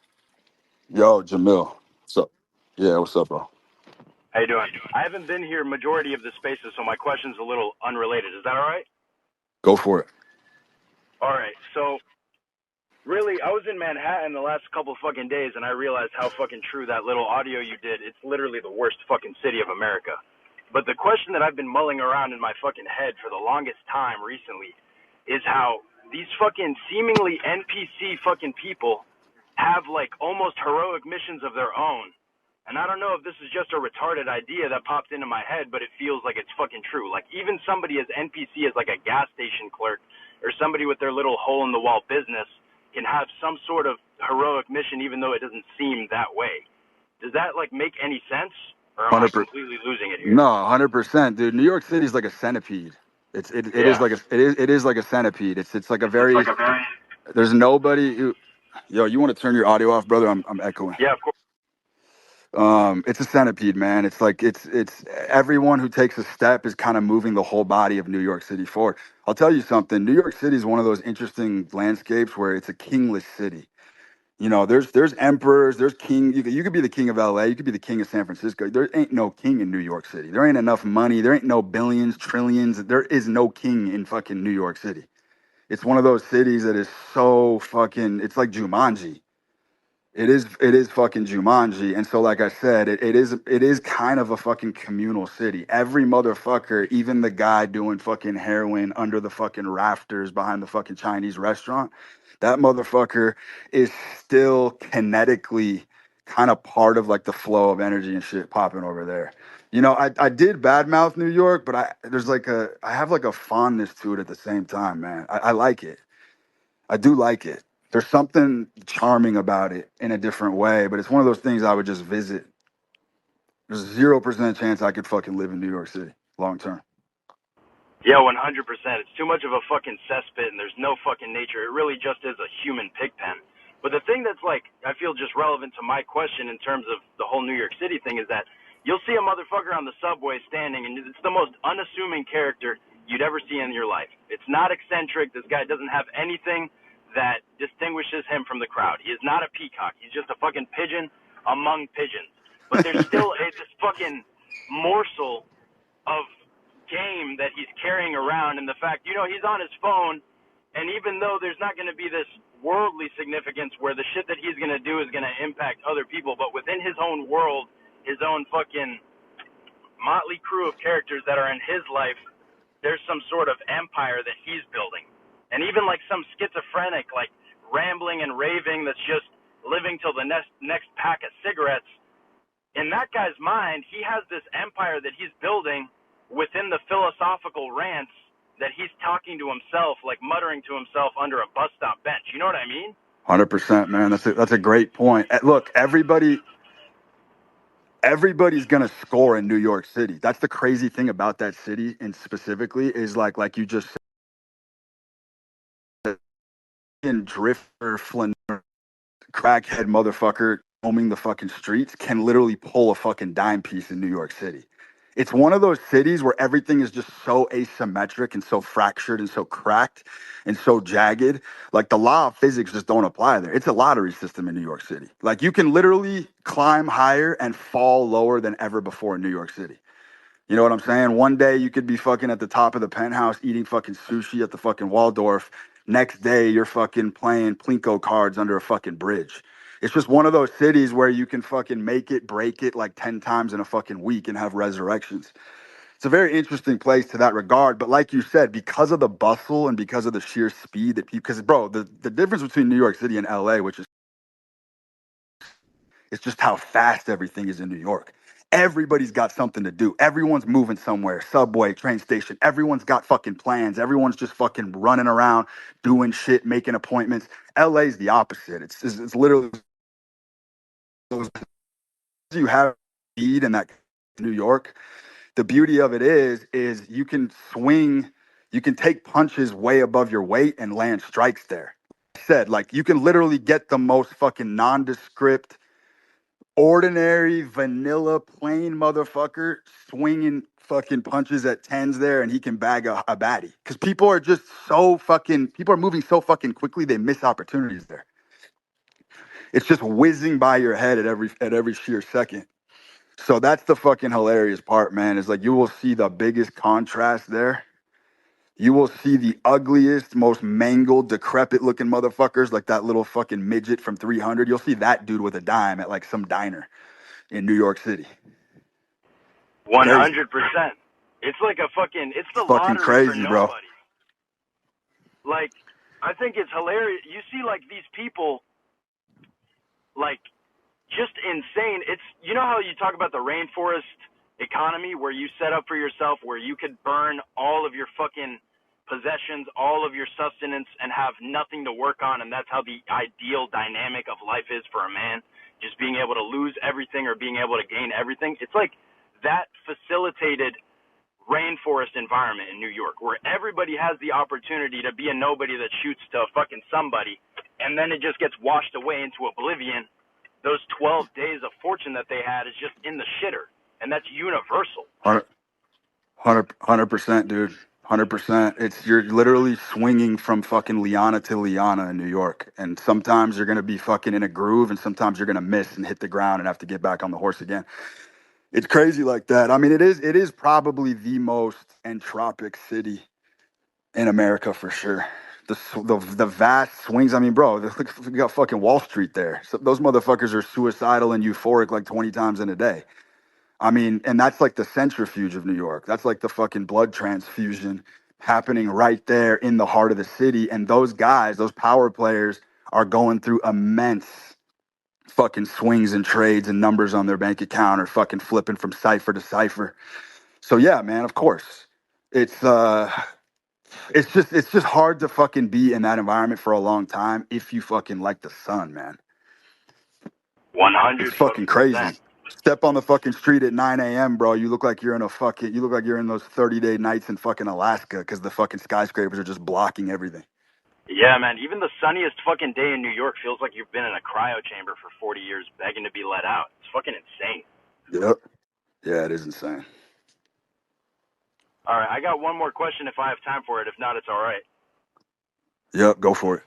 Speaker 1: Yo, Jamil. What's up? Yeah, what's up, bro?
Speaker 4: How you doing? I haven't been here majority of the spaces, so my question's a little unrelated. Is that all right?
Speaker 1: Go for it.
Speaker 4: All right. So, really, I was in Manhattan the last couple fucking days, and I realized how fucking true that little audio you did. It's literally the worst fucking city of America. But the question that I've been mulling around in my fucking head for the longest time recently is how these fucking seemingly NPC fucking people have like almost heroic missions of their own. And I don't know if this is just a retarded idea that popped into my head, but it feels like it's fucking true. Like even somebody as NPC as like a gas station clerk or somebody with their little hole in the wall business can have some sort of heroic mission even though it doesn't seem that way. Does that like make any sense? Or am I
Speaker 1: 100%.
Speaker 4: completely losing it here?
Speaker 1: No, 100%, dude. New York City is like a centipede. It is
Speaker 4: Yeah.
Speaker 1: like it is like a centipede. It's like a very there's nobody who. Yo, you want to turn your audio off, brother? I'm echoing.
Speaker 4: Yeah, of course.
Speaker 1: It's a centipede, man. It's like it's everyone who takes a step is kind of moving the whole body of New York City forward. I'll tell you something. New York City is one of those interesting landscapes where it's a kingless city. You know, there's emperors, there's king. You could be the king of LA, you could be the king of San Francisco. There ain't no king in New York City. There ain't enough money. There ain't no billions, trillions. There is no king in fucking New York City. It's one of those cities that is so fucking. It's like Jumanji. It is fucking Jumanji. And so like I said, it is kind of a fucking communal city. Every motherfucker, even the guy doing fucking heroin under the fucking rafters behind the fucking Chinese restaurant, that motherfucker is still kinetically kind of part of like the flow of energy and shit popping over there. You know, I did badmouth New York, but I have like a fondness to it at the same time, man. I like it. I do like it. There's something charming about it in a different way, but it's one of those things I would just visit. There's 0% chance I could fucking live in New York City long term.
Speaker 4: Yeah, 100%. It's too much of a fucking cesspit, and there's no fucking nature. It really just is a human pig pen. But the thing that's like, I feel just relevant to my question in terms of the whole New York City thing is that you'll see a motherfucker on the subway standing, and it's the most unassuming character you'd ever see in your life. It's not eccentric. This guy doesn't have anything that distinguishes him from the crowd. He is not a peacock. He's just a fucking pigeon among pigeons. But there's still this fucking morsel of game that he's carrying around, and the fact, he's on his phone, and even though there's not going to be this worldly significance where the shit that he's going to do is going to impact other people, but within his own world, his own fucking motley crew of characters that are in his life, there's some sort of empire that he's building. And even like some schizophrenic, like rambling and raving that's just living till the next pack of cigarettes, in that guy's mind, he has this empire that he's building within the philosophical rants that he's talking to himself, like muttering to himself under a bus stop bench. You know what I mean?
Speaker 1: 100%, man. That's a great point. Look, everybody's gonna score in New York City. That's the crazy thing about that city, and specifically is like you just said, in drifter, crackhead motherfucker roaming the fucking streets can literally pull a fucking dime piece in New York City. It's one of those cities where everything is just so asymmetric and so fractured and so cracked and so jagged. Like the law of physics just don't apply there. It's a lottery system in New York City. Like you can literally climb higher and fall lower than ever before in New York City. You know what I'm saying? One day you could be fucking at the top of the penthouse eating fucking sushi at the fucking Waldorf. Next day you're fucking playing Plinko cards under a fucking bridge. It's just one of those cities where you can fucking make it, break it like 10 times in a fucking week and have resurrections. It's a very interesting place to that regard. But like you said, because of the bustle and because of the sheer speed that people, because bro, the difference between New York City and LA, which is it's just how fast everything is in New York. Everybody's got something to do. Everyone's moving somewhere, subway, train station. Everyone's got fucking plans. Everyone's just fucking running around, doing shit, making appointments. LA's the opposite. It's literally you have speed in that New York. The beauty of it is you can swing, you can take punches way above your weight and land strikes there. I said, like, you can literally get the most fucking nondescript, ordinary, vanilla, plain motherfucker swinging fucking punches at tens there, and he can bag a baddie. Because people are just so fucking, people are moving so fucking quickly, they miss opportunities there. It's just whizzing by your head at every sheer second. So that's the fucking hilarious part, man. Is like you will see the biggest contrast there. You will see the ugliest, most mangled, decrepit looking motherfuckers, like that little fucking midget from 300. You'll see that dude with a dime at like some diner in New York City. Crazy.
Speaker 4: 100%. It's like a fucking, it's
Speaker 1: It's
Speaker 4: the
Speaker 1: fucking
Speaker 4: lottery for
Speaker 1: crazy, bro.
Speaker 4: nobody. Like, I think it's hilarious. You see, like, these people, like, just insane. It's, you know how you talk about the rainforest economy where you set up for yourself, where you could burn all of your fucking possessions, all of your sustenance, and have nothing to work on, and that's how the ideal dynamic of life is for a man, just being able to lose everything or being able to gain everything. It's like that facilitated rainforest environment in New York where everybody has the opportunity to be a nobody that shoots to a fucking somebody, and then it just gets washed away into oblivion. Those 12 days of fortune that they had is just in the shitter, and that's universal.
Speaker 1: 100%, dude. 100%. It's you're literally swinging from fucking liana to liana in New York, and sometimes you're gonna be fucking in a groove, and sometimes you're gonna miss and hit the ground and have to get back on the horse again. It's crazy like that. I mean, it is probably the most entropic city in America for sure. The vast swings. I mean, bro, we got fucking Wall Street there. So those motherfuckers are suicidal and euphoric like 20 times in a day. I mean, and that's like the centrifuge of New York. That's like the fucking blood transfusion happening right there in the heart of the city. And those guys, those power players, are going through immense fucking swings and trades and numbers on their bank account or fucking flipping from cipher to cipher. So yeah, man, of course. It's it's just hard to fucking be in that environment for a long time if you fucking like the sun, man.
Speaker 4: 100
Speaker 1: It's fucking
Speaker 4: fucking percent.
Speaker 1: crazy. Step on the fucking street at 9 a.m., bro. You look like you're in a fucking. You look like you're in those 30-day nights in fucking Alaska because the fucking skyscrapers are just blocking everything.
Speaker 4: Yeah, man. Even the sunniest fucking day in New York feels like you've been in a cryo chamber for 40 years begging to be let out. It's fucking insane.
Speaker 1: Yep. Yeah, it is insane.
Speaker 4: All right, I got one more question if I have time for it. If not, it's all right.
Speaker 1: Yep. Go for it.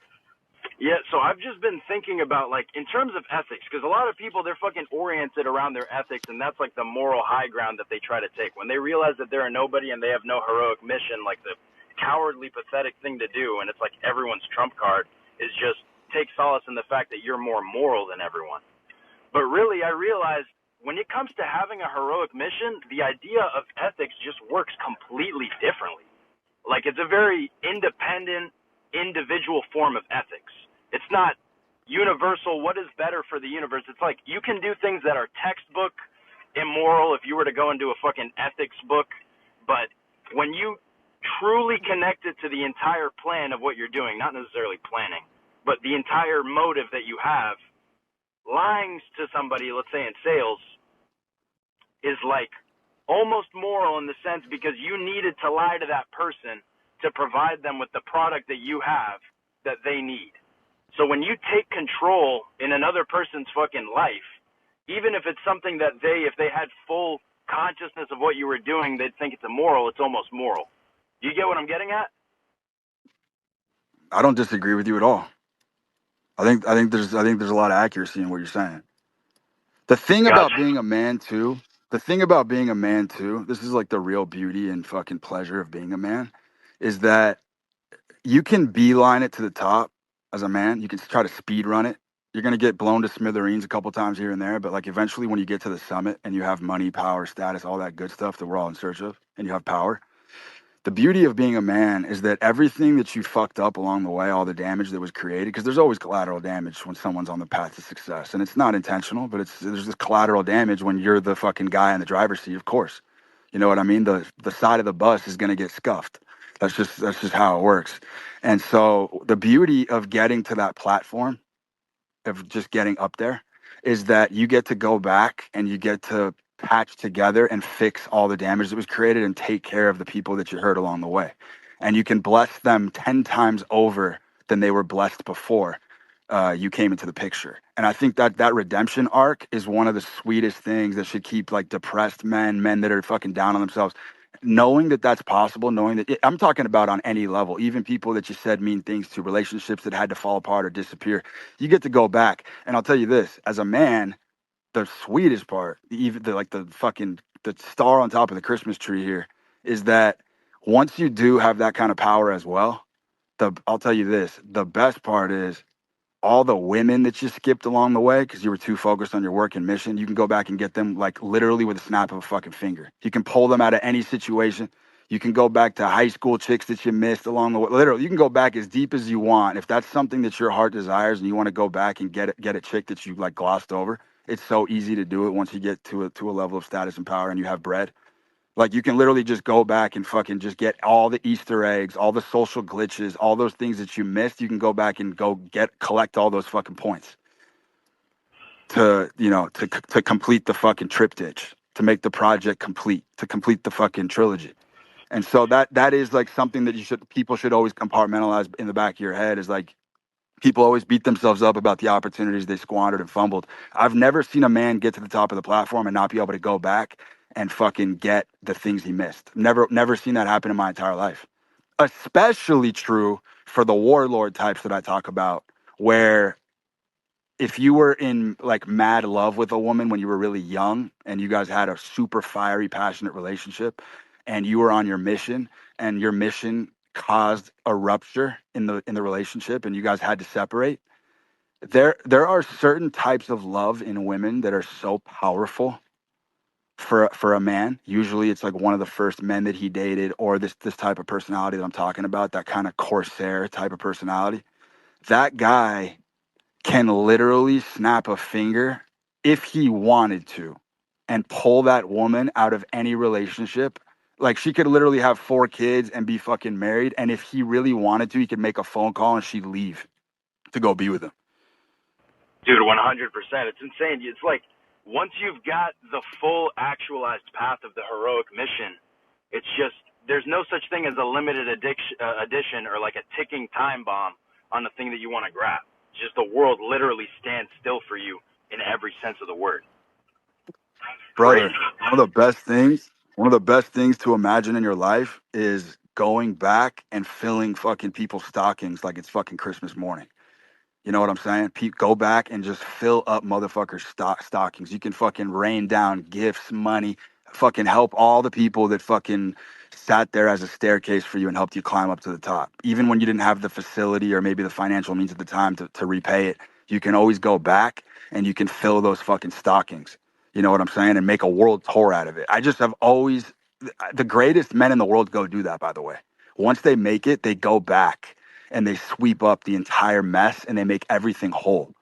Speaker 4: Yeah, so I've just been thinking about, like, in terms of ethics, because a lot of people, they're fucking oriented around their ethics, and that's, like, the moral high ground that they try to take. When they realize that they're a nobody and they have no heroic mission, like, the cowardly, pathetic thing to do, and it's like everyone's trump card is just take solace in the fact that you're more moral than everyone. But really, I realized when it comes to having a heroic mission, the idea of ethics just works completely differently. Like, it's a very independent, individual form of ethics. It's not universal, what is better for the universe. It's like you can do things that are textbook immoral if you were to go into a fucking ethics book, but when you truly connect it to the entire plan of what you're doing, not necessarily planning, but the entire motive that you have, lying to somebody, let's say in sales, is like almost moral in the sense because you needed to lie to that person to provide them with the product that you have that they need. So when you take control in another person's fucking life, even if it's something that if they had full consciousness of what you were doing, they'd think it's immoral, it's almost moral. Do you get what I'm getting at?
Speaker 1: I don't disagree with you at all. I think there's a lot of accuracy in what you're saying. The thing about
Speaker 4: Gotcha.
Speaker 1: being a man too The thing about being a man too, this is like the real beauty and fucking pleasure of being a man, is that you can beeline it to the top as a man. You can try to speed run it. You're gonna get blown to smithereens a couple times here and there, but like eventually when you get to the summit and you have money, power, status, all that good stuff that we're all in search of, and you have power, the beauty of being a man is that everything that you fucked up along the way, all the damage that was created, because there's always collateral damage when someone's on the path to success, and it's not intentional, but there's this collateral damage when you're the fucking guy in the driver's seat. Of course, you know what I mean. The side of the bus is gonna get scuffed. That's just how it works. And so the beauty of getting to that platform, of just getting up there, is that you get to go back and you get to patch together and fix all the damage that was created and take care of the people that you hurt along the way. And you can bless them 10 times over than they were blessed before you came into the picture. And I think that that redemption arc is one of the sweetest things that should keep like depressed men that are fucking down on themselves, knowing that that's possible, knowing that I'm talking about on any level, even people that you said mean things to, relationships that had to fall apart or disappear. You get to go back. And I'll tell you this, as a man, the sweetest part, even the like the fucking the star on top of the Christmas tree here, is that once you do have that kind of power as well, I'll tell you this, the best part is all the women that you skipped along the way because you were too focused on your work and mission, you can go back and get them like literally with a snap of a fucking finger. You can pull them out of any situation. You can go back to high school chicks that you missed along the way. Literally, you can go back as deep as you want. If that's something that your heart desires and you want to go back and get a chick that you like glossed over, it's so easy to do it once you get to a level of status and power and you have bread. Like you can literally just go back and fucking just get all the Easter eggs, all the social glitches, all those things that you missed. You can go back and collect all those fucking points to, to complete the fucking triptych, to make the project complete, to complete the fucking trilogy. And so that is like something that people should always compartmentalize in the back of your head, is like people always beat themselves up about the opportunities they squandered and fumbled. I've never seen a man get to the top of the platform and not be able to go back and fucking get the things he missed. Never seen that happen in my entire life. Especially true for the warlord types that I talk about, where if you were in like mad love with a woman when you were really young and you guys had a super fiery, passionate relationship and you were on your mission and your mission caused a rupture in the relationship and you guys had to separate, there are certain types of love in women that are so powerful for a man. Usually it's like one of the first men that he dated, or this type of personality that I'm talking about, that kind of corsair type of personality. That guy can literally snap a finger if he wanted to and pull that woman out of any relationship. Like she could literally have 4 kids and be fucking married, and if he really wanted to, he could make a phone call and she'd leave to go be with him.
Speaker 4: Dude, 100%. It's insane. It's like once you've got the full actualized path of the heroic mission, it's just there's no such thing as a limited edition or like a ticking time bomb on the thing that you want to grab. It's just the world literally stands still for you in every sense of the word.
Speaker 1: Brother,
Speaker 4: Crazy.
Speaker 1: one of the best things to imagine in your life is going back and filling fucking people's stockings like it's fucking Christmas morning. You know what I'm saying? Go back and just fill up motherfuckers' stockings. You can fucking rain down gifts, money, fucking help all the people that fucking sat there as a staircase for you and helped you climb up to the top. Even when you didn't have the facility or maybe the financial means at the time to repay it, you can always go back and you can fill those fucking stockings. You know what I'm saying? And make a world tour out of it. I just have always, the greatest men in the world go do that, by the way. Once they make it, they go back and they sweep up the entire mess and they make everything whole.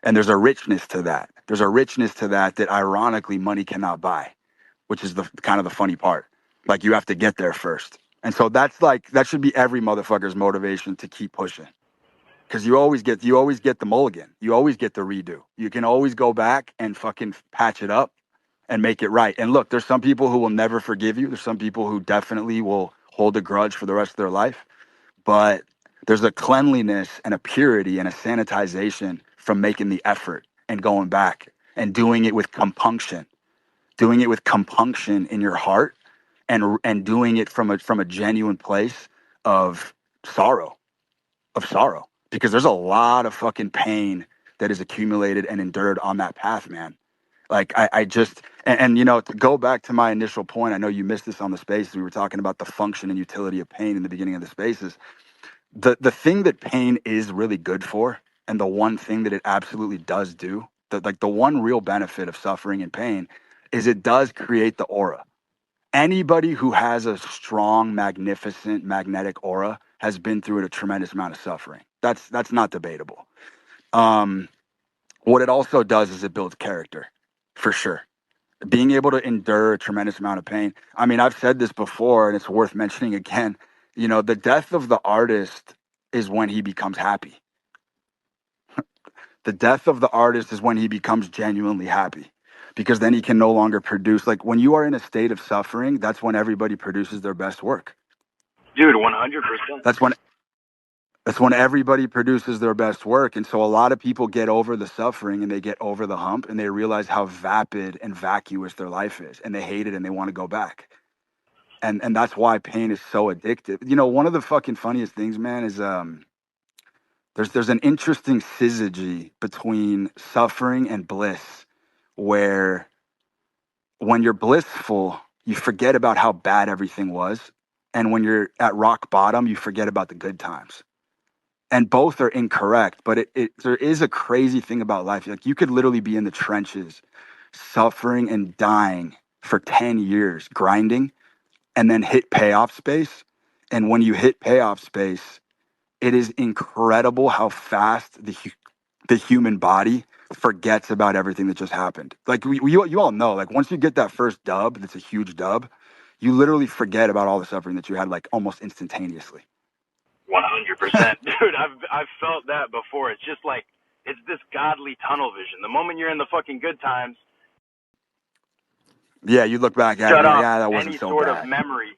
Speaker 1: And there's a richness to that. There's a richness to that that ironically money cannot buy, which is the kind of the funny part. Like you have to get there first. And so that should be every motherfucker's motivation to keep pushing. Cause you always get the mulligan. You always get the redo. You can always go back and fucking patch it up and make it right. And look, there's some people who will never forgive you. There's some people who definitely will hold a grudge for the rest of their life. But there's a cleanliness and a purity and a sanitization from making the effort and going back and doing it with compunction in your heart, and doing it from a genuine place of sorrow, because there's a lot of fucking pain that is accumulated and endured on that path, man. Like I just and you know, to go back to my initial point, I know you missed this on the spaces. We were talking about the function and utility of pain in the beginning of the spaces. The thing that pain is really good for, and the one thing that it absolutely does do, the one real benefit of suffering and pain is it does create the aura. Anybody who has a strong, magnificent, magnetic aura has been through a tremendous amount of suffering. That's not debatable. Um, what it also does is it builds character, for sure. Being able to endure a tremendous amount of pain. I mean, I've said this before, and it's worth mentioning again. You know, the death of the artist is when he becomes happy. The death of the artist is when he becomes genuinely happy, because then he can no longer produce. Like when you are in a state of suffering, that's when everybody produces their best work.
Speaker 4: Dude, 100%.
Speaker 1: That's when everybody produces their best work. And so a lot of people get over the suffering and they get over the hump and they realize how vapid and vacuous their life is, and they hate it and they want to go back. And that's why pain is so addictive. You know, one of the fucking funniest things, man, is there's an interesting syzygy between suffering and bliss, where when you're blissful, you forget about how bad everything was, and when you're at rock bottom, you forget about the good times. And both are incorrect, but there is a crazy thing about life. Like you could literally be in the trenches, suffering and dying for 10 years, grinding, and then hit payoff space. And when you hit payoff space, it is incredible how fast the human body forgets about everything that just happened. Like you all know, like once you get that first dub, that's a huge dub, you literally forget about all the suffering that you had like almost instantaneously.
Speaker 4: 100%. Dude, I've felt that before. It's just like, it's this godly tunnel vision. The moment you're in the fucking good times,
Speaker 1: Yeah, you look back at it,
Speaker 4: shut
Speaker 1: you're like,
Speaker 4: off
Speaker 1: yeah, that wasn't
Speaker 4: any
Speaker 1: so
Speaker 4: sort of
Speaker 1: bad.
Speaker 4: memory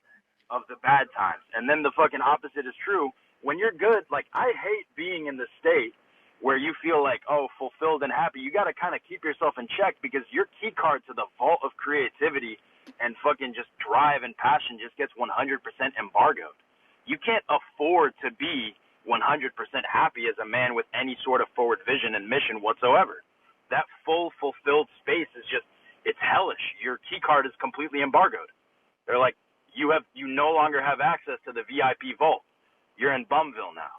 Speaker 4: of the bad times. And then the fucking opposite is true. When you're good, like, I hate being in the state where you feel like, oh, fulfilled and happy. You got to kind of keep yourself in check, because your key card to the vault of creativity and fucking just drive and passion just gets 100% embargoed. You can't afford to be 100% happy as a man with any sort of forward vision and mission whatsoever. That full fulfilled space is just, it's hellish. Your key card is completely embargoed. They're like, you no longer have access to the VIP vault. You're in Bumville now.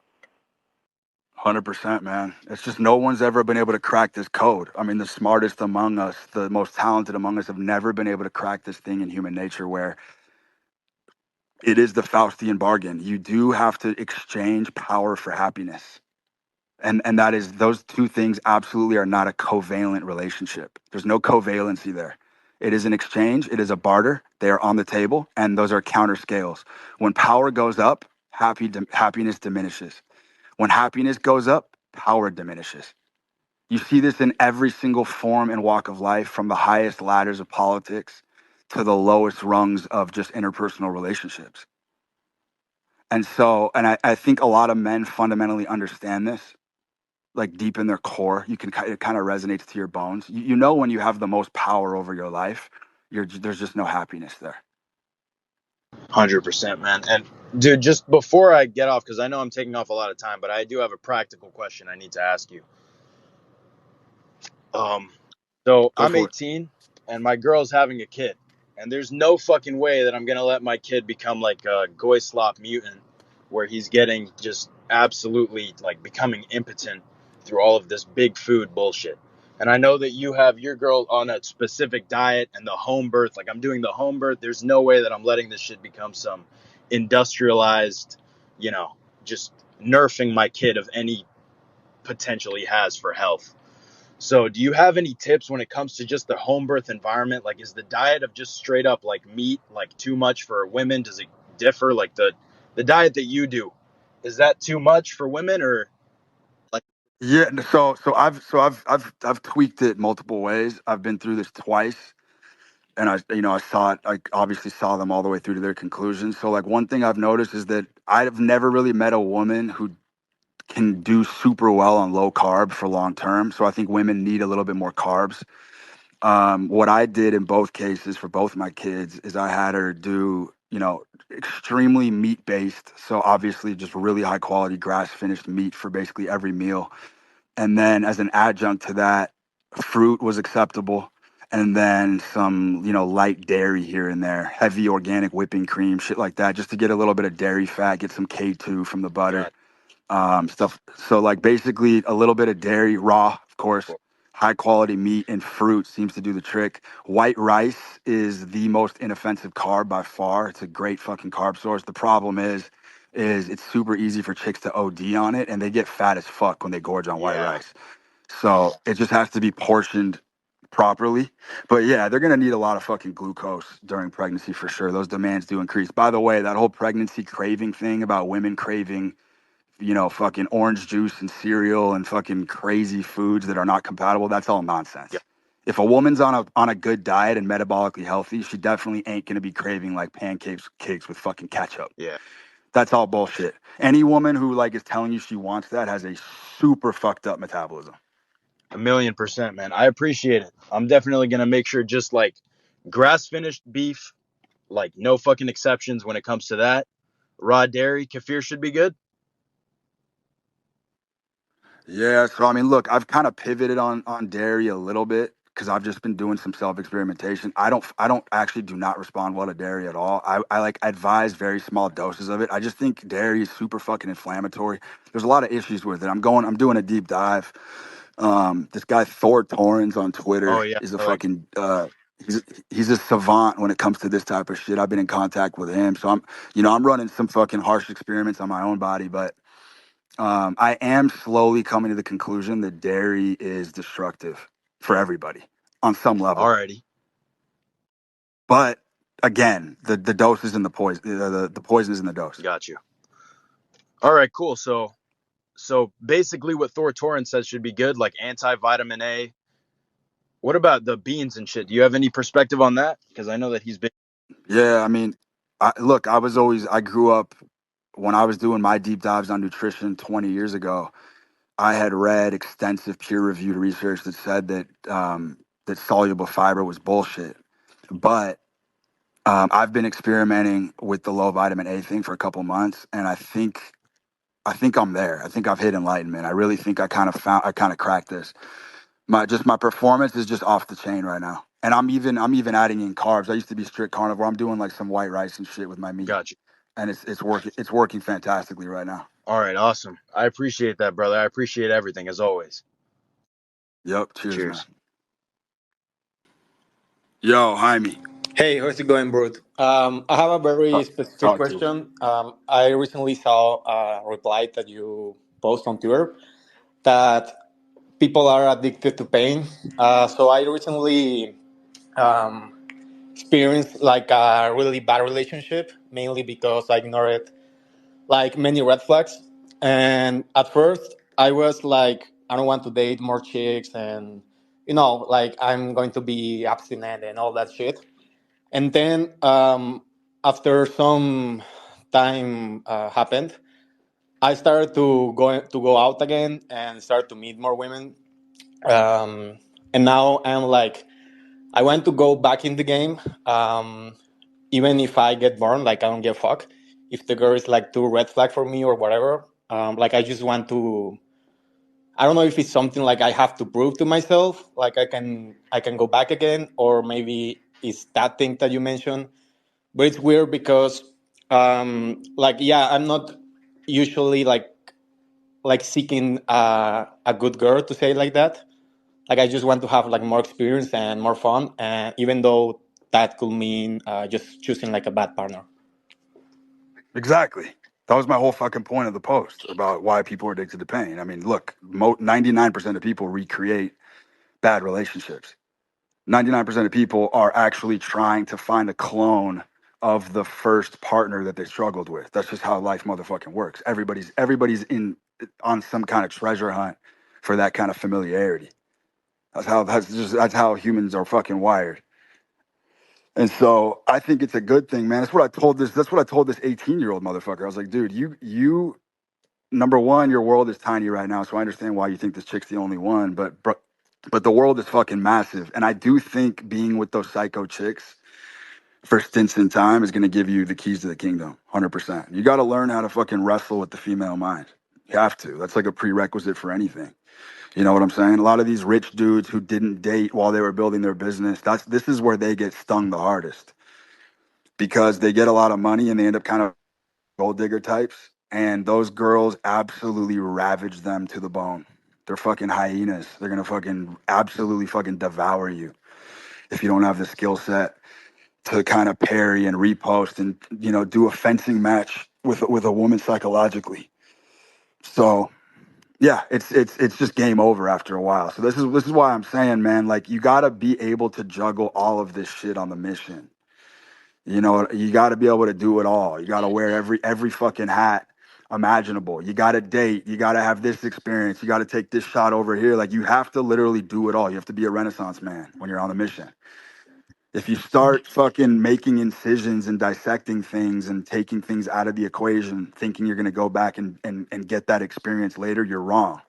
Speaker 1: 100%, man. It's just no one's ever been able to crack this code. I mean, the smartest among us, the most talented among us have never been able to crack this thing in human nature where it is the Faustian bargain. You do have to exchange power for happiness. And that is, those two things absolutely are not a covalent relationship. There's no covalency there. It is an exchange, it is a barter. They are on the table, and those are counter scales. When power goes up, happiness diminishes. When happiness goes up, power diminishes. You see this in every single form and walk of life, from the highest ladders of politics to the lowest rungs of just interpersonal relationships. And so, and I think a lot of men fundamentally understand this, like deep in their core. You can, it kind of resonates to your bones. You know, when you have the most power over your life, there's just no happiness there.
Speaker 5: 100%, man. And dude, just before I get off, because I know I'm taking off a lot of time, but I do have a practical question I need to ask you. Um, so
Speaker 1: Go
Speaker 5: I'm
Speaker 1: for it.
Speaker 5: 18 and my girl's having a kid, and there's no fucking way that I'm gonna let my kid become like a Goyslop mutant, where he's getting just absolutely like becoming impotent through all of this big food bullshit. And I know that you have your girl on a specific diet and the home birth. Like I'm doing the home birth. There's no way that I'm letting this shit become some industrialized, you know, just nerfing my kid of any potential he has for health. So, do you have any tips when it comes to just the home birth environment? Like, is the diet of just straight up like meat like too much for women? Does it differ? Like the diet that you do, is that too much for women, or like?
Speaker 1: Yeah, I've tweaked it multiple ways. I've been through this twice, and I saw it. I obviously saw them all the way through to their conclusion. So like one thing I've noticed is that I've never really met a woman who can do super well on low carb for long term. So I think women need a little bit more carbs. What I did in both cases for both my kids is I had her do, extremely meat based. So obviously just really high quality grass finished meat for basically every meal. And then as an adjunct to that, fruit was acceptable. and then some, light dairy here and there, heavy organic whipping cream, shit like that, just to get a little bit of dairy fat, get some K2 from the butter,
Speaker 5: Got
Speaker 1: stuff. So like basically a little bit of dairy, raw, of course.
Speaker 5: it.
Speaker 1: High quality meat and fruit seems to do the trick. White rice is the most inoffensive carb by far. It's a great fucking carb source. The problem is it's super easy for chicks to OD on it, and they get fat as fuck when they gorge on white
Speaker 5: Yeah,
Speaker 1: rice. So it just has to be portioned properly. But yeah, they're gonna need a lot of fucking glucose during pregnancy for sure. Those demands do increase. By the way, that whole pregnancy craving thing about women craving, fucking orange juice and cereal and fucking crazy foods that are not compatible, that's all
Speaker 5: yeah,
Speaker 1: nonsense. If a woman's on a good diet and metabolically healthy, she definitely ain't gonna be craving like pancakes cakes with fucking ketchup.
Speaker 5: yeah.
Speaker 1: That's all bullshit. Any woman who like is telling you she wants that has a super fucked up metabolism.
Speaker 5: 1,000,000%, man. I appreciate it. I'm definitely gonna make sure, just like grass finished beef, like no fucking exceptions when it comes to that. Raw dairy, kefir should be good.
Speaker 1: Yeah, so I mean, look, I've kind of pivoted on dairy a little bit because I've just been doing some self experimentation. I don't actually do not respond well to dairy at all. I like advise very small doses of it. I just think dairy is super fucking inflammatory. There's a lot of issues with it. I'm doing a deep dive. This guy Thor Torrens on
Speaker 5: Oh
Speaker 1: Twitter
Speaker 5: yeah,
Speaker 1: is a
Speaker 5: I like.
Speaker 1: fucking he's a savant when it comes to this type of shit. I've been in contact with him, so I'm running some fucking harsh experiments on my own body, but I am slowly coming to the conclusion that dairy is destructive for everybody on some level.
Speaker 5: Alrighty,
Speaker 1: But again, the dose is in the poison. The poison is in the dose.
Speaker 5: got you. All right, cool. So basically, what Thor Torrance says should be good, like anti-vitamin A. What about the beans and shit? Do you have any perspective on that? Because I know that he's big.
Speaker 1: Yeah, I mean, look, I grew up when I was doing my deep dives on nutrition 20 years ago. I had read extensive peer-reviewed research that said that soluble fiber was bullshit, but I've been experimenting with the low vitamin A thing for a couple months, and I think I'm there. I think I've hit enlightenment. I really think I kind of cracked this. My performance is just off the chain right now, and I'm even adding in carbs. I used to be strict carnivore. I'm doing like some white rice and shit with my meat,
Speaker 5: Got you.
Speaker 1: and it's working fantastically right now.
Speaker 5: All right, awesome. I appreciate that, brother. I appreciate everything as always.
Speaker 1: Yep. Cheers, man.
Speaker 5: Cheers.
Speaker 1: Yo, Jaime.
Speaker 6: Hey, how's it going, bro? I have a very specific
Speaker 1: Talk to us.
Speaker 6: question. I recently saw a reply that you post on Twitter that people are addicted to pain. So I recently um, experienced like a really bad relationship, mainly because I ignored like many red flags. And at first, I was like, I don't want to date more chicks, and like I'm going to be abstinent and all that shit. And then after some time happened, I started to go out again and start to meet more women. And now I'm like, I want to go back in the game. Even if I get burned, like I don't give a fuck. If the girl is like too red flag for me or whatever, like I just want to. I don't know if it's something like I have to prove to myself, like I can go back again, or maybe it's that thing that you mentioned. But it's weird because like yeah, I'm not usually like seeking a good girl, to say it like that. Like I just want to have like more experience and more fun, and even though that could mean just choosing like a bad partner.
Speaker 1: Exactly. That was my whole fucking point of the post about why people are addicted to pain. I mean, look, 99% of people recreate bad relationships. 99% of people are actually trying to find a clone of the first partner that they struggled with. That's just how life motherfucking works. Everybody's in on some kind of treasure hunt for that kind of familiarity. That's how humans are fucking wired. And so I think it's a good thing, man. That's what I told this 18-year-old motherfucker. I was like, dude, you number one, your world is tiny right now, so I understand why you think this chick's the only one, but the world is fucking massive. And I do think being with those psycho chicks for stints in time is gonna give you the keys to the kingdom, 100%. You gotta learn how to fucking wrestle with the female mind. You have to. That's like a prerequisite for anything. You know what I'm saying? A lot of these rich dudes who didn't date while they were building their business, this is where they get stung the hardest, because they get a lot of money and they end up kind of gold digger types, and those girls absolutely ravage them to the bone. They're fucking hyenas. They're gonna fucking absolutely fucking devour you if you don't have the skill set to kind of parry and repost and, you know, do a fencing match with a woman psychologically. So yeah, it's just game over after a while. So this is why I'm saying, man, like, you gotta be able to juggle all of this shit on the mission. You know, you gotta be able to do it all. You gotta wear every fucking hat imaginable. You gotta date. You gotta have this experience. You gotta take this shot over here. Like, you have to literally do it all. You have to be a Renaissance man when you're on the mission. If you start fucking making incisions and dissecting things and taking things out of the equation, thinking you're gonna go back and get that experience later, you're wrong.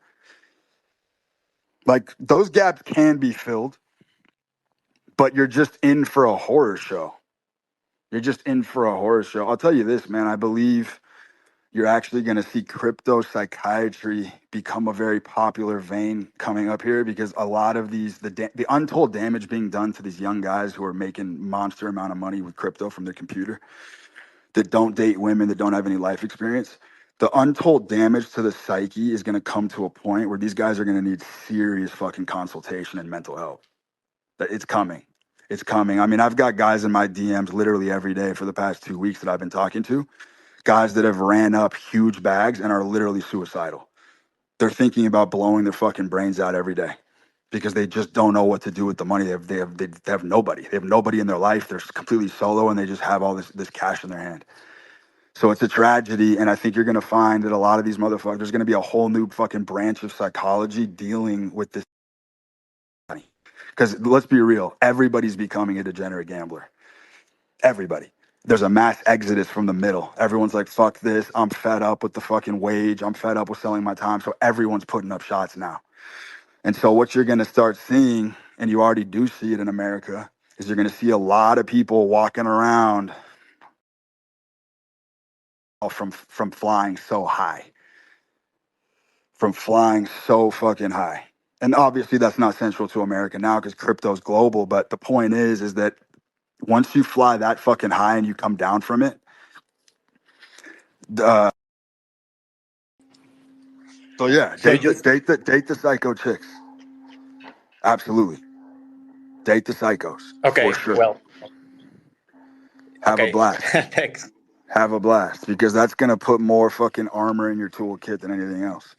Speaker 1: Like, those gaps can be filled, but you're just in for a horror show. You're just in for a horror show. I'll tell you this, man. I believe you're actually going to see crypto psychiatry become a very popular vein coming up here, because a lot of the untold damage being done to these young guys who are making monster amount of money with crypto from their computer, that don't date women, that don't have any life experience. The untold damage to the psyche is going to come to a point where these guys are going to need serious fucking consultation and mental health. It's coming. It's coming. I mean, I've got guys in my DMs literally every day for the past 2 weeks that I've been talking to, guys that have ran up huge bags and are literally suicidal. They're thinking about blowing their fucking brains out every day because they just don't know what to do with the money. They have nobody. They have nobody in their life. They're completely solo, and they just have all this cash in their hand. So it's a tragedy, and I think you're going to find that a lot of these motherfuckers, there's going to be a whole new fucking branch of psychology dealing with this money. Because let's be real, everybody's becoming a degenerate gambler. Everybody. There's a mass exodus from the middle. Everyone's like, fuck this. I'm fed up with the fucking wage. I'm fed up with selling my time. So everyone's putting up shots now. And so what you're going to start seeing, and you already do see it in America, is you're going to see a lot of people walking around from flying so high, from flying so fucking high. And obviously that's not central to America now because crypto's global. But the point is that once you fly that fucking high and you come down from it, uh, so yeah,
Speaker 6: So you
Speaker 1: date the psycho chicks. Absolutely, date the psychos for
Speaker 6: okay?
Speaker 1: sure.
Speaker 6: Well,
Speaker 1: Have a
Speaker 6: okay.
Speaker 1: blast.
Speaker 6: Thanks.
Speaker 1: Have a blast, because that's gonna put more fucking armor in your toolkit than anything else.